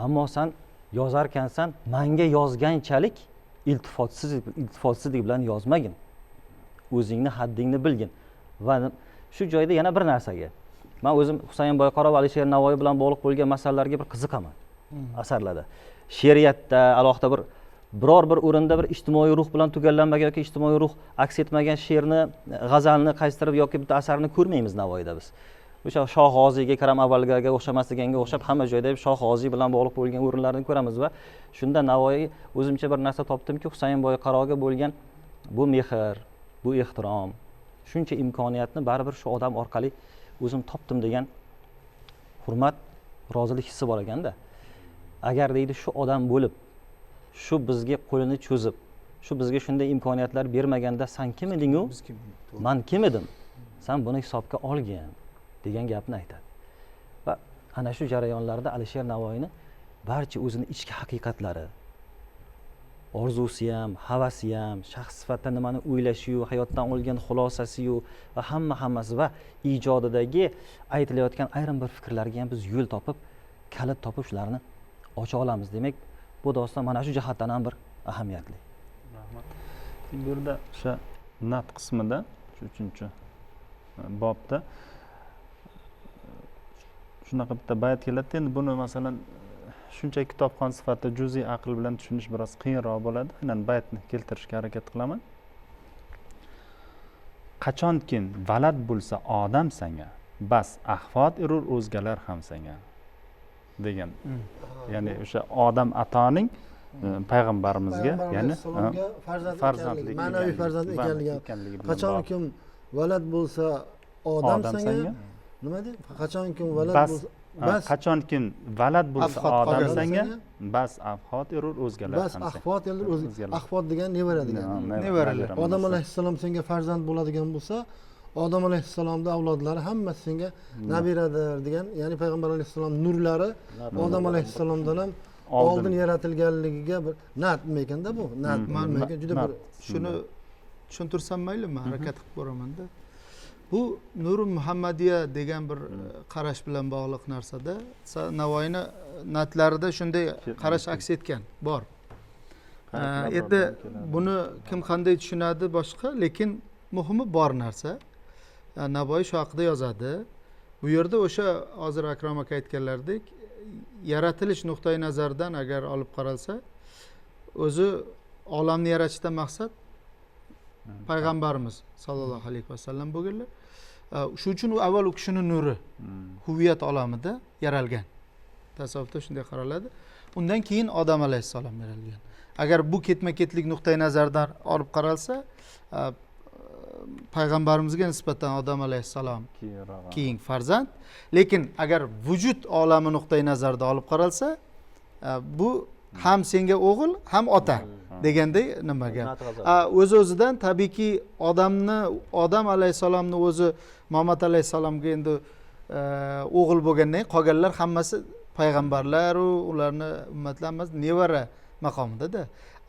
Ammo san yozarkansan, menga yozganchalik iltifotsizlik bilan yozmagin. O'zingni haddingni bilgin. Va shu joyda yana bir narsaga, men o'zim Husayn Boyqaro va Alisher Navoiy bilan bog'liq bo'lgan masalalarga bir qiziqaman asarlarda. she'riyatda alohida biror bir o'rinda bir ijtimoiy ruh bilan tugallanmagan yoki ijtimoiy ruh aks etmagan she'rni, g'azalni qaysidir yoki bitta asarni ko'rmaymiz Navoiyda biz. O'sha Shoh G'oziyga, Karam Avvalgaga o'xshamasliganga o'xshab hamma joyda Shoh G'oziy bilan bog'liq bo'lgan o'rinlarni ko'ramiz va shunda Navoiy o'zimcha bir narsa topdimki, Husayn Boyqaroga bo'lgan bu mehr, bu ehtirom, shuncha imkoniyatni baribir shu odam orqali o'zim topdim degan hurmat, rozilik hissi bor ekanda. Agar deydi shu odam bo'lib, shu bizga qo'lini cho'zib, shu bizga shunday imkoniyatlar bermaganda san kim eding-u? Man kim edim? San buni hisobga olgin degan gapni aytadi. Va ana shu jarayonlarda Alisher Navoiyni barcha o'zini ichki haqiqatlari, orzusi ham, havasi ham, shaxs sifatida nimani o'ylashi-yu, hayotdan olgan xulosasi-yu va hammasi va ijodidagi aytilayotgan ayrim bir fikrlarga ham biz yo'l topib, kalit topib shularni ocha olamiz. Demak, bu doston mana shu jihatdan ham bir ahamiyatli. Rahmat. Bu yerda o'sha nat qismida, 3-bobda shunaqa bitta bayt keladi. Endi buni masalan shunchaki kitobxon sifatida juz'iy aql bilan tushunish biroz qiyinroq bo'ladi. Aynan baytni keltirishga harakat qilaman. Qachonkin valad bo'lsa odam sanga, bas ahvot erur o'zgalar ham sanga degan. Ya'ni o'sha odam atoning payg'ambarimizga, ya'ni farzandlik, ma'naviy farzand ekanligi. Qachonkim valad bo'lsa odam sanga, nima deydi? Qachonkim valad bo'lsa qachonkin valad bo'lsa odam sanga, bas ahvot erur o'zgalar ham sanga. Bas ahvot erur o'zgalar. Ahvot degan nevara degan. Nevaralar. Odam alayhissalom senga farzand bo'ladigan bo'lsa, Odam alayhissalomning avlodlari hammasi senga nabiradir degan, ya'ni payg'ambar alayhissalom nurlari Odam alayhissalomdan ham oldin yaratilganligiga bir nat nima ekanda bu? Nat nima ekan? Juda bir shuni tushuntirsam maylimi? Harakat qilib boraman-da. Bu Nuri Muhammadiya degan bir qarash bilan bog'liq narsada Navoiyni natlarida shunday qarash aks etgan, bor. Endi buni kim qanday tushunadi boshqa, lekin muhimi bor narsa. Navoiy shu haqida yozadi. Bu yerda o'sha hozir Akram aka aytganlaridek, yaratilish nuqtai nazaridan agar olib qaralsa, o'zi olamni yaratishdan maqsad payg'ambarimiz sallallohu alayhi vasallam bo'lganlar. Shu uchun u avval u kishining nuri huviyat olamida yaralgan. Tasavvufda shunday qaraladi. Undan keyin Odam alayhissalom yaralgan. Agar bu ketma-ketlik nuqtai nazaridan olib qaralsa, payg'ambarimizga nisbatan Odam alayhissalom keyin farzand, lekin agar vujud olami nuqtai nazarida olib qaralsa, bu ham senga o'g'il, ham ota deganday nima gap. O'z-o'zidan tabiiyki Odam alayhissalomni o'zi Muhammad alayhissalomga endi o'g'il bo'lgandan keyin qolganlar hammasi payg'ambarlar, ularni ummatlarimiz nevara maqomida-da.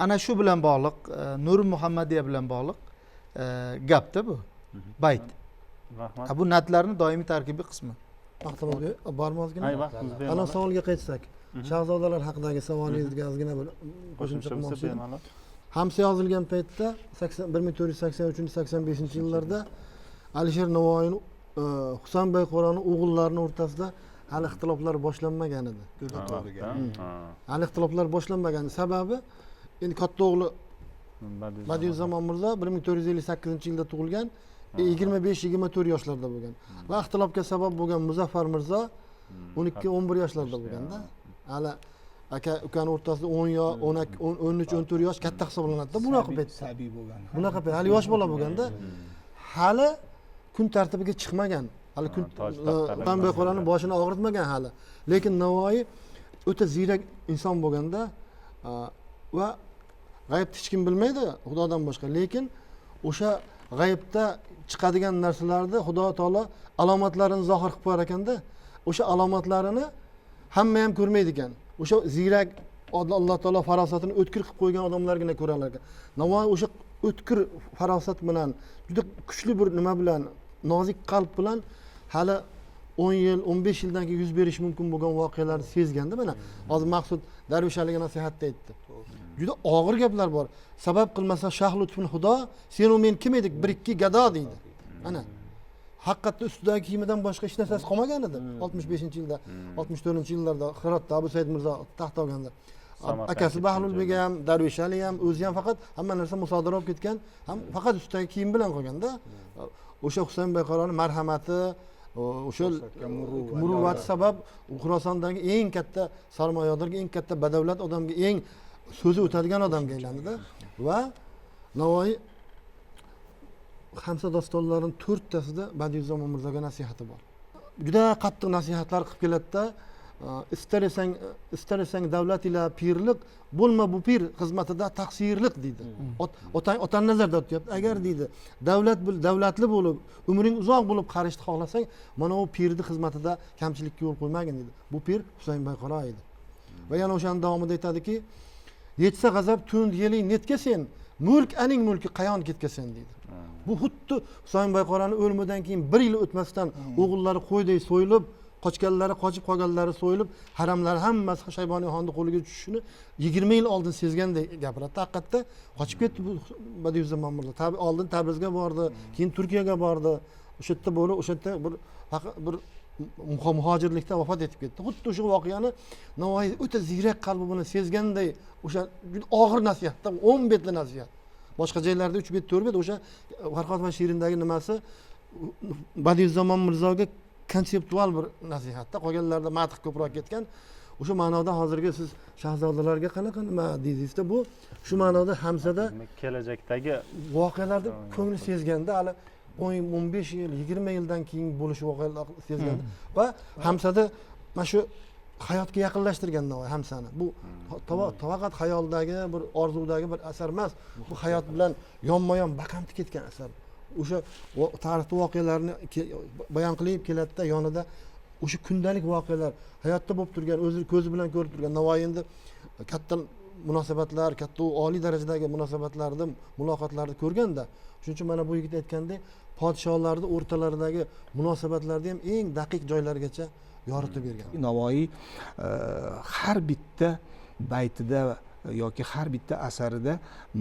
Ana shu bilan bog'liq, Nur Muhammadiya bilan bog'liq gapda bu. Bayt. Rahmat. Bu natlarning doimiy tarkibiy qismi. vaqtimiz bormi ozgina? Vaqtimiz Ana bemalol. savolga qaytsak, shahzodalar haqidagi savolingizga ozgina bir qo'shimcha qilmoqchi edim. bemalol. Hamsa yozilgan paytda 1483-85 yillarda Alisher Navoiyning Husayn Boyqaroning o'g'illarini o'rtasida hali ixtiloflar boshlanmagan edi. Hali ixtiloflar boshlanmagan. Sababi endi katta o'g'li Badiizuzamon Mirzo 1458-yilda tug'ilgan, 25-24 yoshlarda bo'lgan. Va ixtilofga sabab bo'lgan Muzaffar Mirzo 12-11 yoshlarda bo'lganda, hali aka ukani o'rtasida 10 yo 13-14 yosh katta hisoblanadi-da bunaqa paytda. Sabiy bo'lgan. Bunaqa payt hali yosh bola bo'lganda, hali kun tartibiga chiqmagan. Hali kun Husayn Boyqaroning boshini og'ritmagan hali. Lekin Navoiy o'ta ziyrak inson bo'lganda va g'aybni hech kim bilmaydi Xudodan boshqa, lekin o'sha g'aybda chiqadigan narsalarni Xudo taolo alomatlarini zohir qilib qo'yar ekanda, o'sha alomatlarini hamma ham ko'rmaydi ekan. O'sha ziyrak Alloh taolo farosatini o'tkir qilib qo'ygan odamlargina ko'ralar ekan. Navoiy o'sha o'tkir farosat bilan, juda kuchli bir nima bilan, nozik qalb bilan hali 10 yil, 15 yildan keyin yuz berishi mumkin bo'lgan voqealarni sezganda, mana hozir Maqsud Darvishaliga nasihatda aytdi. Juda og'ir gaplar bor. Sabab qilmasa shah lutfun Xudo, sen u men kim edik? Bir ikki gado deydi. Ana haqiqatda ustidagi kiyimidan boshqa hech narsasi qolmagan edi. 65-yilda, 64-yillarda Hirotda Abu Said Mirzo taxt olganda. Samarqand akasi ketgan Bahlulbek ham, Darvish Ali ham, o'zi ham faqat hamma narsa musodara olib ketgan, ham faqat ustidagi kiyim bilan qolganda. O'sha Husayn Boyqaroni marhamati, o'sha muruvvati sabab Xurosondagi eng katta sarmoyadorga, eng katta badavlat odamga, eng so'zi o'tadigan odamga aylandida va Navoiy Hamsa dostonlarining 4tasida Badiiuzzamon Mirzoga nasihati bor. Juda qattiq nasihatlar qilib keladi-da, istar esang davlat ila pirlik, bo'lma bu pir xizmatida taqsirlik deydi. Otang nazarda tutyapti. Agar deydi, davlatli bo'lib, umring uzoq bo'lib qarishni xohlasang, mana bu pirning xizmatida kamchilikka yo'l qo'ymagin deydi. Bu pir Husayn Boyqaro edi. Va yana o'shaning davomida aytadiki, yetsa g'azab tund yeling netga sen, mulk aning mulki qayon ketgasan deydi. Bu xuddi Husayn Boyqaroni o'limidan keyin 1 yil o'tmasdan o'g'illari qo'yday so'yilib, qochganlari qochib qolganlari so'yilib, haramlar hammasi Shayboniy xonning qo'liga tushishini 20 yil oldin sezganday gapiradi. Haqiqatda qochib ketdi bu Badiiuzzamon Mirzo. Oldin Tabrizga bordi, keyin Turkiyaga bordi. O'sha yerda bo'lib, o'sha yerda bir muhojirlikda vafot etib ketdi. Xuddi o'sha voqeani Navoiy o'ta ziyrak qalbi bilan sezganday, o'sha og'ir nasihatda 10 betli nasihat. Boshqa joylarda 3 bet, 4 bet o'sha Farhod va Shirindagi nimasi Badiiuzzamon Mirzoga konseptual bir nasihatda, qolganlarda madh ko'proq ketgan. O'sha ma'noda hozirgi siz shahzodalarga qanaqa nima deysizda, bu shu ma'noda Hamsada kelajakdagi voqealarni ko'ngli sezganda, hali 10-15 yil, 20 yildan keyin bo'lish voqealarni sezganda va Hamsada mana shu hayotga yaqinlashtirgan Navoiy Hamsani. Bu faqat xayoldagi bir orzudagi bir asar emas, bu hayot bilan yonma-yon baqamti ketgan asar. O'sha tarixda voqealarni bayon qilib keladi-da, yonida o'sha kundalik voqealar, hayotda bo'lib turgan, o'zi ko'zi bilan ko'rib turgan Navoiy endi katta munosabatlar, katta oliy darajadagi munosabatlarni, muloqotlarni ko'rganda, shuning uchun mana bu yigit aytgandek, podshohlarning o'rtalaridagi munosabatlarni ham eng daqiq joylargacha yoritib bergan. Navoiy har bitta baytida yoki har bitta asarida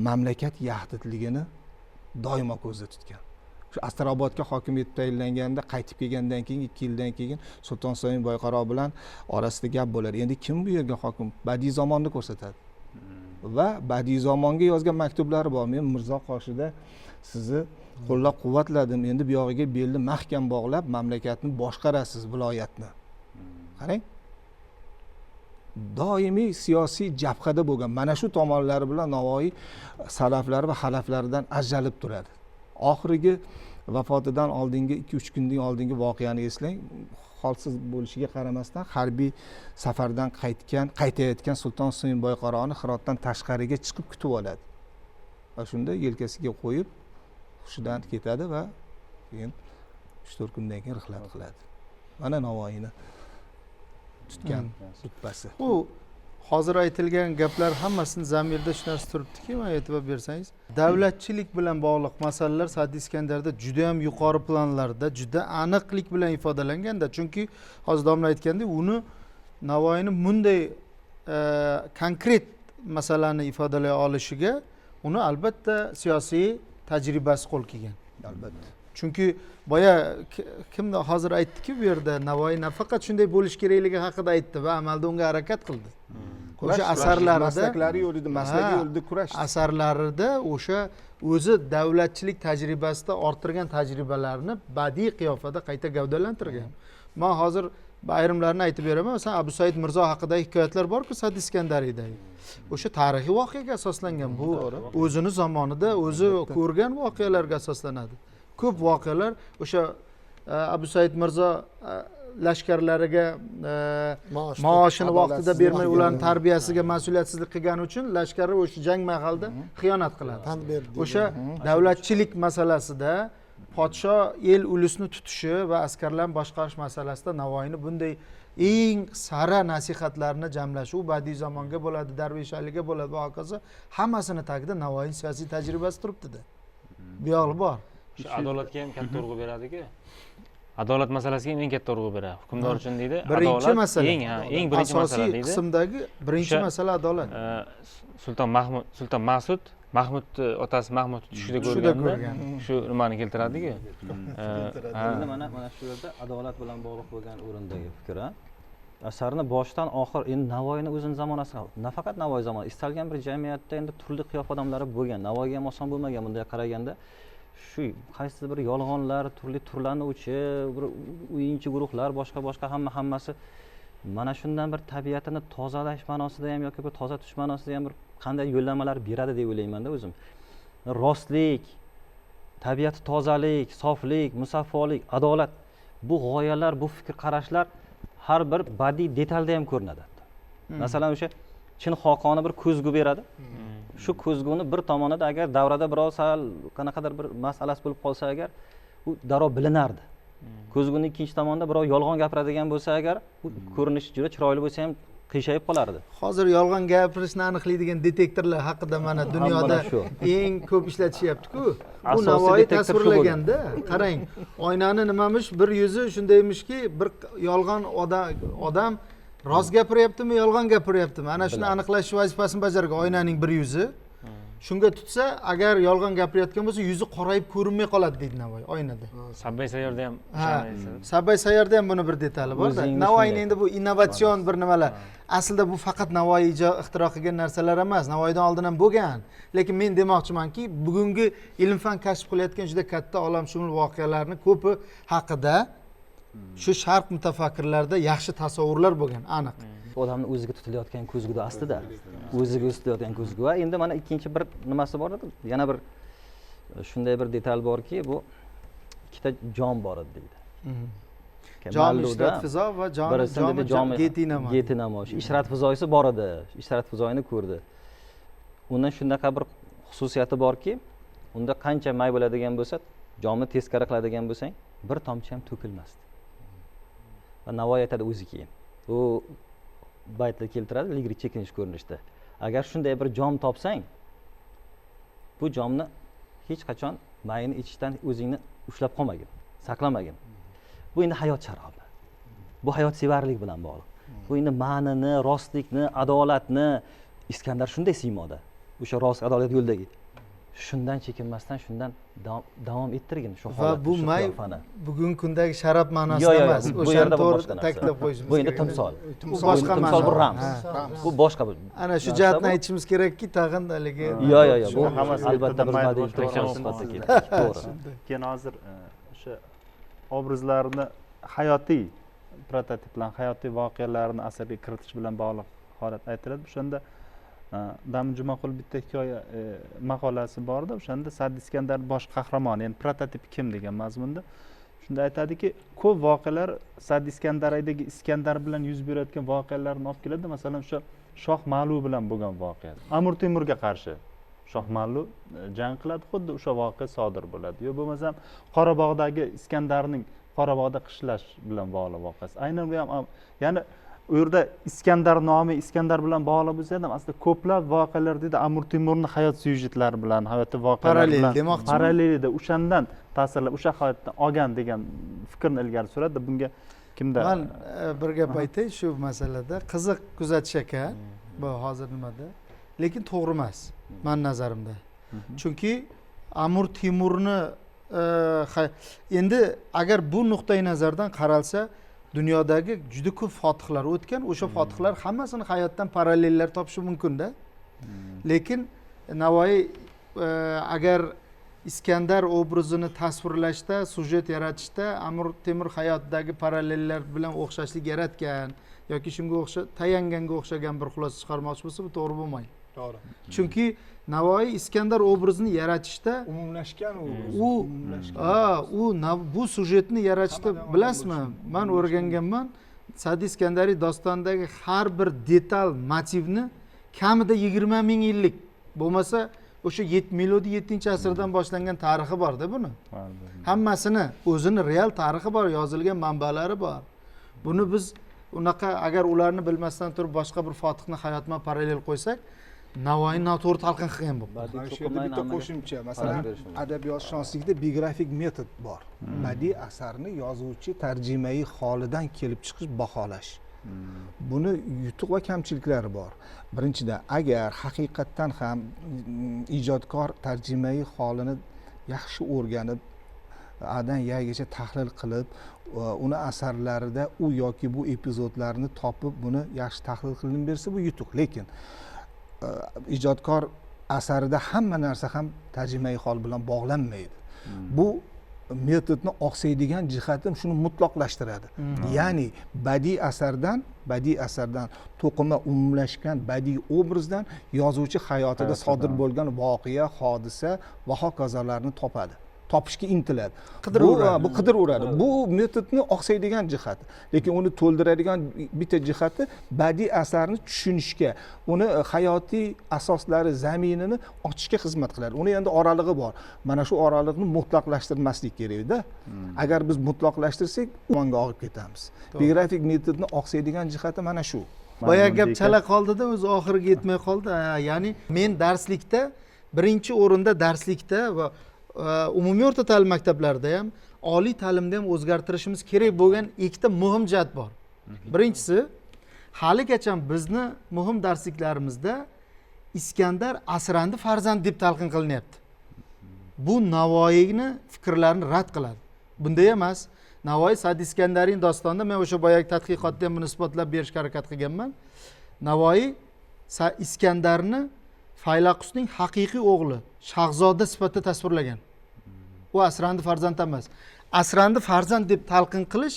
mamlakat yahdidligini doimo ko'zda tutgan. Shu Astarobodga hokim etib tayinlanganda, qaytib kelgandan keyin 2 yildan keyin Sulton Husayn Boyqaro bilan orasida gap bo'lar. Endi kim bu yerga hokim? Badiiuzzamonni ko'rsatadi. Va Badiiuzzamonga yozgan maktublari bor. Men Mirzo qoshida sizni qo'llab-quvvatladim. Endi bu yog'iga belni mahkam bog'lab, mamlakatni boshqarasiz, viloyatni. Qarang. Doimiy siyosiy jabhada bo'lgan. Mana shu tomonlari bilan Navoiy salaflari va xalaflaridan ajralib turadi. Oxirgi vafotidan oldingi 2-3 kundan oldingi voqeani eslang. Holsiz bo'lishiga qaramasdan harbiy safardan qaytayotgan Sulton Husayn Boyqaroni Hirotdan tashqariga chiqib kutib oladi. Va shunda yelkasiga qo'yib hushidan ketadi va keyin 3-4 kundan keyin rihlat qiladi. Mana Navoiyni tutgan rutbasi. Bu hozir aytilgan gaplar hammasini zamirda shu narsa turibdiki, men e'tibor bersangiz, davlatchilik bilan bog'liq masalalar Sa'diy Iskandarda juda ham yuqori planlarda, juda aniqlik bilan ifodalanganda, chunki hozir domla aytgandek, uni Navoiyni bunday konkret masalani ifodalay olishiga uni albatta siyosiy tajribasi qo'l kelgan. Albatta. Chunki boya kimdir hozir aytdiki, bu yerda Navoiy nafaqat shunday bo'lish kerakligi haqida aytdi va amalda unga harakat qildi. O'sha asarlarida, maslaklari yo'lida, maslagi yo'lida kurash. Asarlarida o'sha o'zi davlatchilik tajribasida orttirgan tajribalarini badiiy qiyofada qayta gavdalantirgan. Men hozir ayrimlarini aytib beraman. Masalan, Abu Said Mirzo haqidagi hikoyatlar bor-ku Sa'diy Iskandariydagi. O'sha tarixiy voqeaga asoslangan. Bu o'zini zamonida o'zi ko'rgan voqealarga asoslanadi. Ko'p voqealar o'sha Abu Said Mirzo lashkarlariga maoshini vaqtida bermay, ularning tarbiyasiga mas'uliyatsizlik qilgani uchun lashkari o'sha jang mahalida xiyonat qiladi. O'sha davlatchilik masalasida podsho el ulusni tutishi va askarlarni boshqarish masalasida Navoiyni bunday eng sara nasihatlarni jamlashi, u Badiiuzzamonga bo'ladi, Darvish Aliga bo'ladi va hokazo, hammasini tagida Navoiyning siyosiy tajribasi turibdi-da. Bu yo'li bor. Shu adolatga ham katta urg'u beradi-ku. Adolat masalasiga eng katta urg'u beradi. Hukmdor uchun deydi, birinchi masala. eng birinchi masala deydi. Asosiy qismdagi birinchi masala adolat. Sulton Mahmud otasi Mahmud tushida ko'rgan. Shu nimani keltiradi-ku. Endi mana shu yerda adolat bilan bog'liq bo'lgan o'rindagi fikr, asarni boshdan oxir endi Navoiyni o'zini zamonasi nafaqat Navoiy zamoni istalgan bir jamiyatda endi turli qiyofa odamlari bo'lgan. Navoiyga ham oson bo'lmagan bunday qaraganda. Shu qaysi bir yolg'onlar, turli turlanuvchi, bir o'yinchi guruhlar, boshqa hammasi mana shundan bir tabiatini tozalash ma'nosida ham yoki bir toza tutish ma'nosida ham bir qanday yo'llanmalar beradi deb o'ylayman-da o'zim. Rostlik, tabiati tozalik, soflik, musaffolik, adolat bu g'oyalar, bu fikr qarashlar har bir badiiy detalda ham ko'rinadi. Masalan, o'sha Chin Xoqoni bir ko'zgu beradi. Shu ko'zguni bir tomonida agar davrada birov sal qanaqadir bir masalasi bo'lib qolsa agar u darrov bilinardi. Ko'zguning ikkinchi tomonida birov yolg'on gapiradigan bo'lsa agar u ko'rinishi juda chiroyli bo'lsa ham qiyshayib qolardi. Hozir yolg'on gapirishni aniqlaydigan detektorlar haqida mana dunyoda eng ko'p ishlatishyapti-ku. Bu Navoiy tasvirlaganda, qarang, oynani nimamish bir yuzi shundaymishki, bir yolg'on odam rost gapiryaptimi, yolg'on gapiryaptimi? Ana shuni aniqlash vazifasini bajargan oynaning bir yuzi. Shunga tutsa, agar yolg'on gapirayotgan bo'lsa, yuzi qorayib ko'rinmay qoladi deydi Navoiy oynada. Sabbay sayyorda ham Sabbay sayyorda ham buni bir detali bor-da. Navoiyning endi bu innovatsion bir nimalar. Aslida bu faqat Navoiy ixtiro qilgan narsalar emas, Navoiydan oldin ham bo'lgan. Lekin men demoqchimanki, bugungi ilm-fan kashf qilayotgan juda katta olamshumul voqealarning ko'pi haqida shu sharq mutafakkirlarida yaxshi tasavvurlar bo'lgan, aniq. Odamni o'ziga tutilayotgan ko'zguda aslida o'ziga tutilayotgan ko'zgu va endi mana ikkinchi bir nimasi bor edi, yana bir shunday bir detal borki, bu ikkita jon bor edi deydi. Jom Ishrat Fizo va Jom Geti namoyish. Ishrat Fizoyisi bor edi. Ishrat Fizoyini ko'rdi. Undan shunaqa bir xususiyati borki, unda qancha may bo'ladigan bo'lsa, jomni teskari qiladigan bo'lsang, bir tomchi ham to'kilmasdi. Va Navoiy aytadi o'zi keyin. U baytda keltiradi lirik chekinish ko'rinishda. Agar shunday bir jom topsang, bu jomni hech qachon mayini ichishdan o'zingni ushlab qolmagin, saqlamagin. Bu endi hayot sharobi. Bu hayotsevarlik bilan bog'liq. Bu endi ma'nini, rostlikni, adolatni Iskandar shunday siymoda. O'sha rost adolat yo'ldagi. Shundan chekinmasdan shundan davom ettirgin shu holatni. Va bu may bugungi kundagi sharaf ma'nosida emas. O'shani to'g'ri ta'kidlab qo'yishimiz kerak. Bu endi timsol. Bu boshqa timsol bir ramz. Bu boshqa bir. Ana shu jihatni aytishimiz kerakki, tag'in haligi. Yo'q, bu albatta bir badiiy sifatida keladi. To'g'ri. Keyin hozir o'sha obrazlarni hayotiy prototiplar, hayotiy voqealarni asarga kiritish bilan bog'liq holat aytiladi. O'shanda Dam Jumaqul bitta hikoya maqolasi borda, o'shanda Sa'd Iskandar bosh qahramoni, ya'ni prototip kim degan mazmunda shunda aytadiki, ko'p voqealar Sa'd Iskandaraydagi Iskandar bilan yuz berayotgan voqealarni olib keladi. Masalan, o'sha Shoh Ma'lu bilan bo'lgan voqea. Amir Temurga qarshi Shoh Ma'lu jang qiladi, xuddi o'sha voqea sodir bo'ladi. Yo bo'lmasam Qorabog'dagi Iskandarning Qorabog'da qishlash bilan bog'liq voqeasi. Aynan bu ham, ya'ni u yerda Iskandar nomi Iskandar bilan bog'liq bo'lsa ham aslida ko'plab voqealar dedi Amir Temurning hayot syujetlari bilan, hayoti voqealari bilan parallel edi. O'shandan ta'sirlab, o'sha hayotdan olgan degan fikrni ilgari suradi. Bunga kimda? Men bir gap aytay shu masalada. Qiziq kuzatish ekan. Bu hozir nimada? Lekin to'g'ri emas, men nazarimda. Chunki Amir Temurni endi agar bu nuqtai nazardan qaralsa, dunyodagi juda ko'p fotihlar o'tgan, o'sha fotihlar hammasini hayotdan parallellar topishi mumkin-da. Lekin Navoiy agar Iskandar obrazini tasvirlashda, sujet yaratishda Amir Temur hayotidagi parallellar bilan o'xshashlik yaratgan yoki shunga tayanganga o'xshagan bir xulosa chiqarmoqchi bo'lsa, bu to'g'ri bo'lmaydi. To'g'ri. Chunki Navoiy Iskandar obrazini yaratishda umumlashgan bu sujetni yaratishda bilasizmi? Men o'rganganman. Sa'd Iskandariy dostonidagi har bir detal, motivni kamida 20 ming yillik bo'lmasa o'sha milodiy 7-asrdan boshlangan tarixi bor-da buni. Hammasini o'zini real tarixi bor, yozilgan manbalari bor. Buni biz unaqa agar ularni bilmasdan turib boshqa bir fotihni hayotiga parallel qo'ysak, Navoiy noto'g'ri talqin qilgan bu. Mana shu yerda bitta qo'shimcha, masalan, adabiyotshunoslikda biografik metod bor. Badiiy asarni yozuvchi tarjimai holidan kelib chiqish, baholash. Buni yutuq va kamchiliklari bor. Birinchidan, agar haqiqatdan ham ijodkor tarjimai holini yaxshi o'rganib, adan yagacha tahlil qilib uni asarlarida u yoki bu epizodlarni topib buni yaxshi tahlil qilib bersa bu yutuq. Lekin ijodkor asarida hamma narsa ham tarjimai hol bilan bog'lanmaydi. Bu metodni oqsaydigan jihatim shuni mutlaqlashtiradi. Ya'ni badiiy asardan to'qima umumlashgan badiiy obrazdan yozuvchi hayotida sodir bo'lgan voqea, hodisa va hokazolarni topishga intiladi. Bu qidiraveradi. Bu metodni oqsaydigan jihati. Lekin uni to'ldiradigan bitta jihati badiiy asarni tushunishga, uni hayotiy asoslari, zaminini ochishga xizmat qiladi. Uni endi oralig'i bor. Mana shu oraliqni mutlaqlashtirmaslik kerak-da. Agar biz mutlaqlashtirsak, umonga og'ib ketamiz. Biografik metodni oqsaydigan jihati mana shu. Boya gap chala qoldida, o'zi oxiriga yetmay qoldi. Ya'ni men darslikda birinchi o'rinda darslikda va umumiy o'rta ta'lim maktablarida ham, oliy ta'limda ham o'zgartirishimiz kerak bo'lgan ikkita muhim jihat bor. Birinchisi, haligacha bizni muhim darsliklarimizda Iskandar asrandi farzand deb talqin qilinyapti. Bu Navoiyni fikrlarini rad qiladi. Bunday emas. Navoiy Sa'd Iskandariy dostonida men o'sha boyagi tadqiqotda ham buni isbotlab berishga harakat qilganman. Navoiy Iskandarni Faylaqusning haqiqiy o'g'li, shahzoda sifatida tasvirlagan. U asrandi farzand emas. Asrandi farzand deb talqin qilish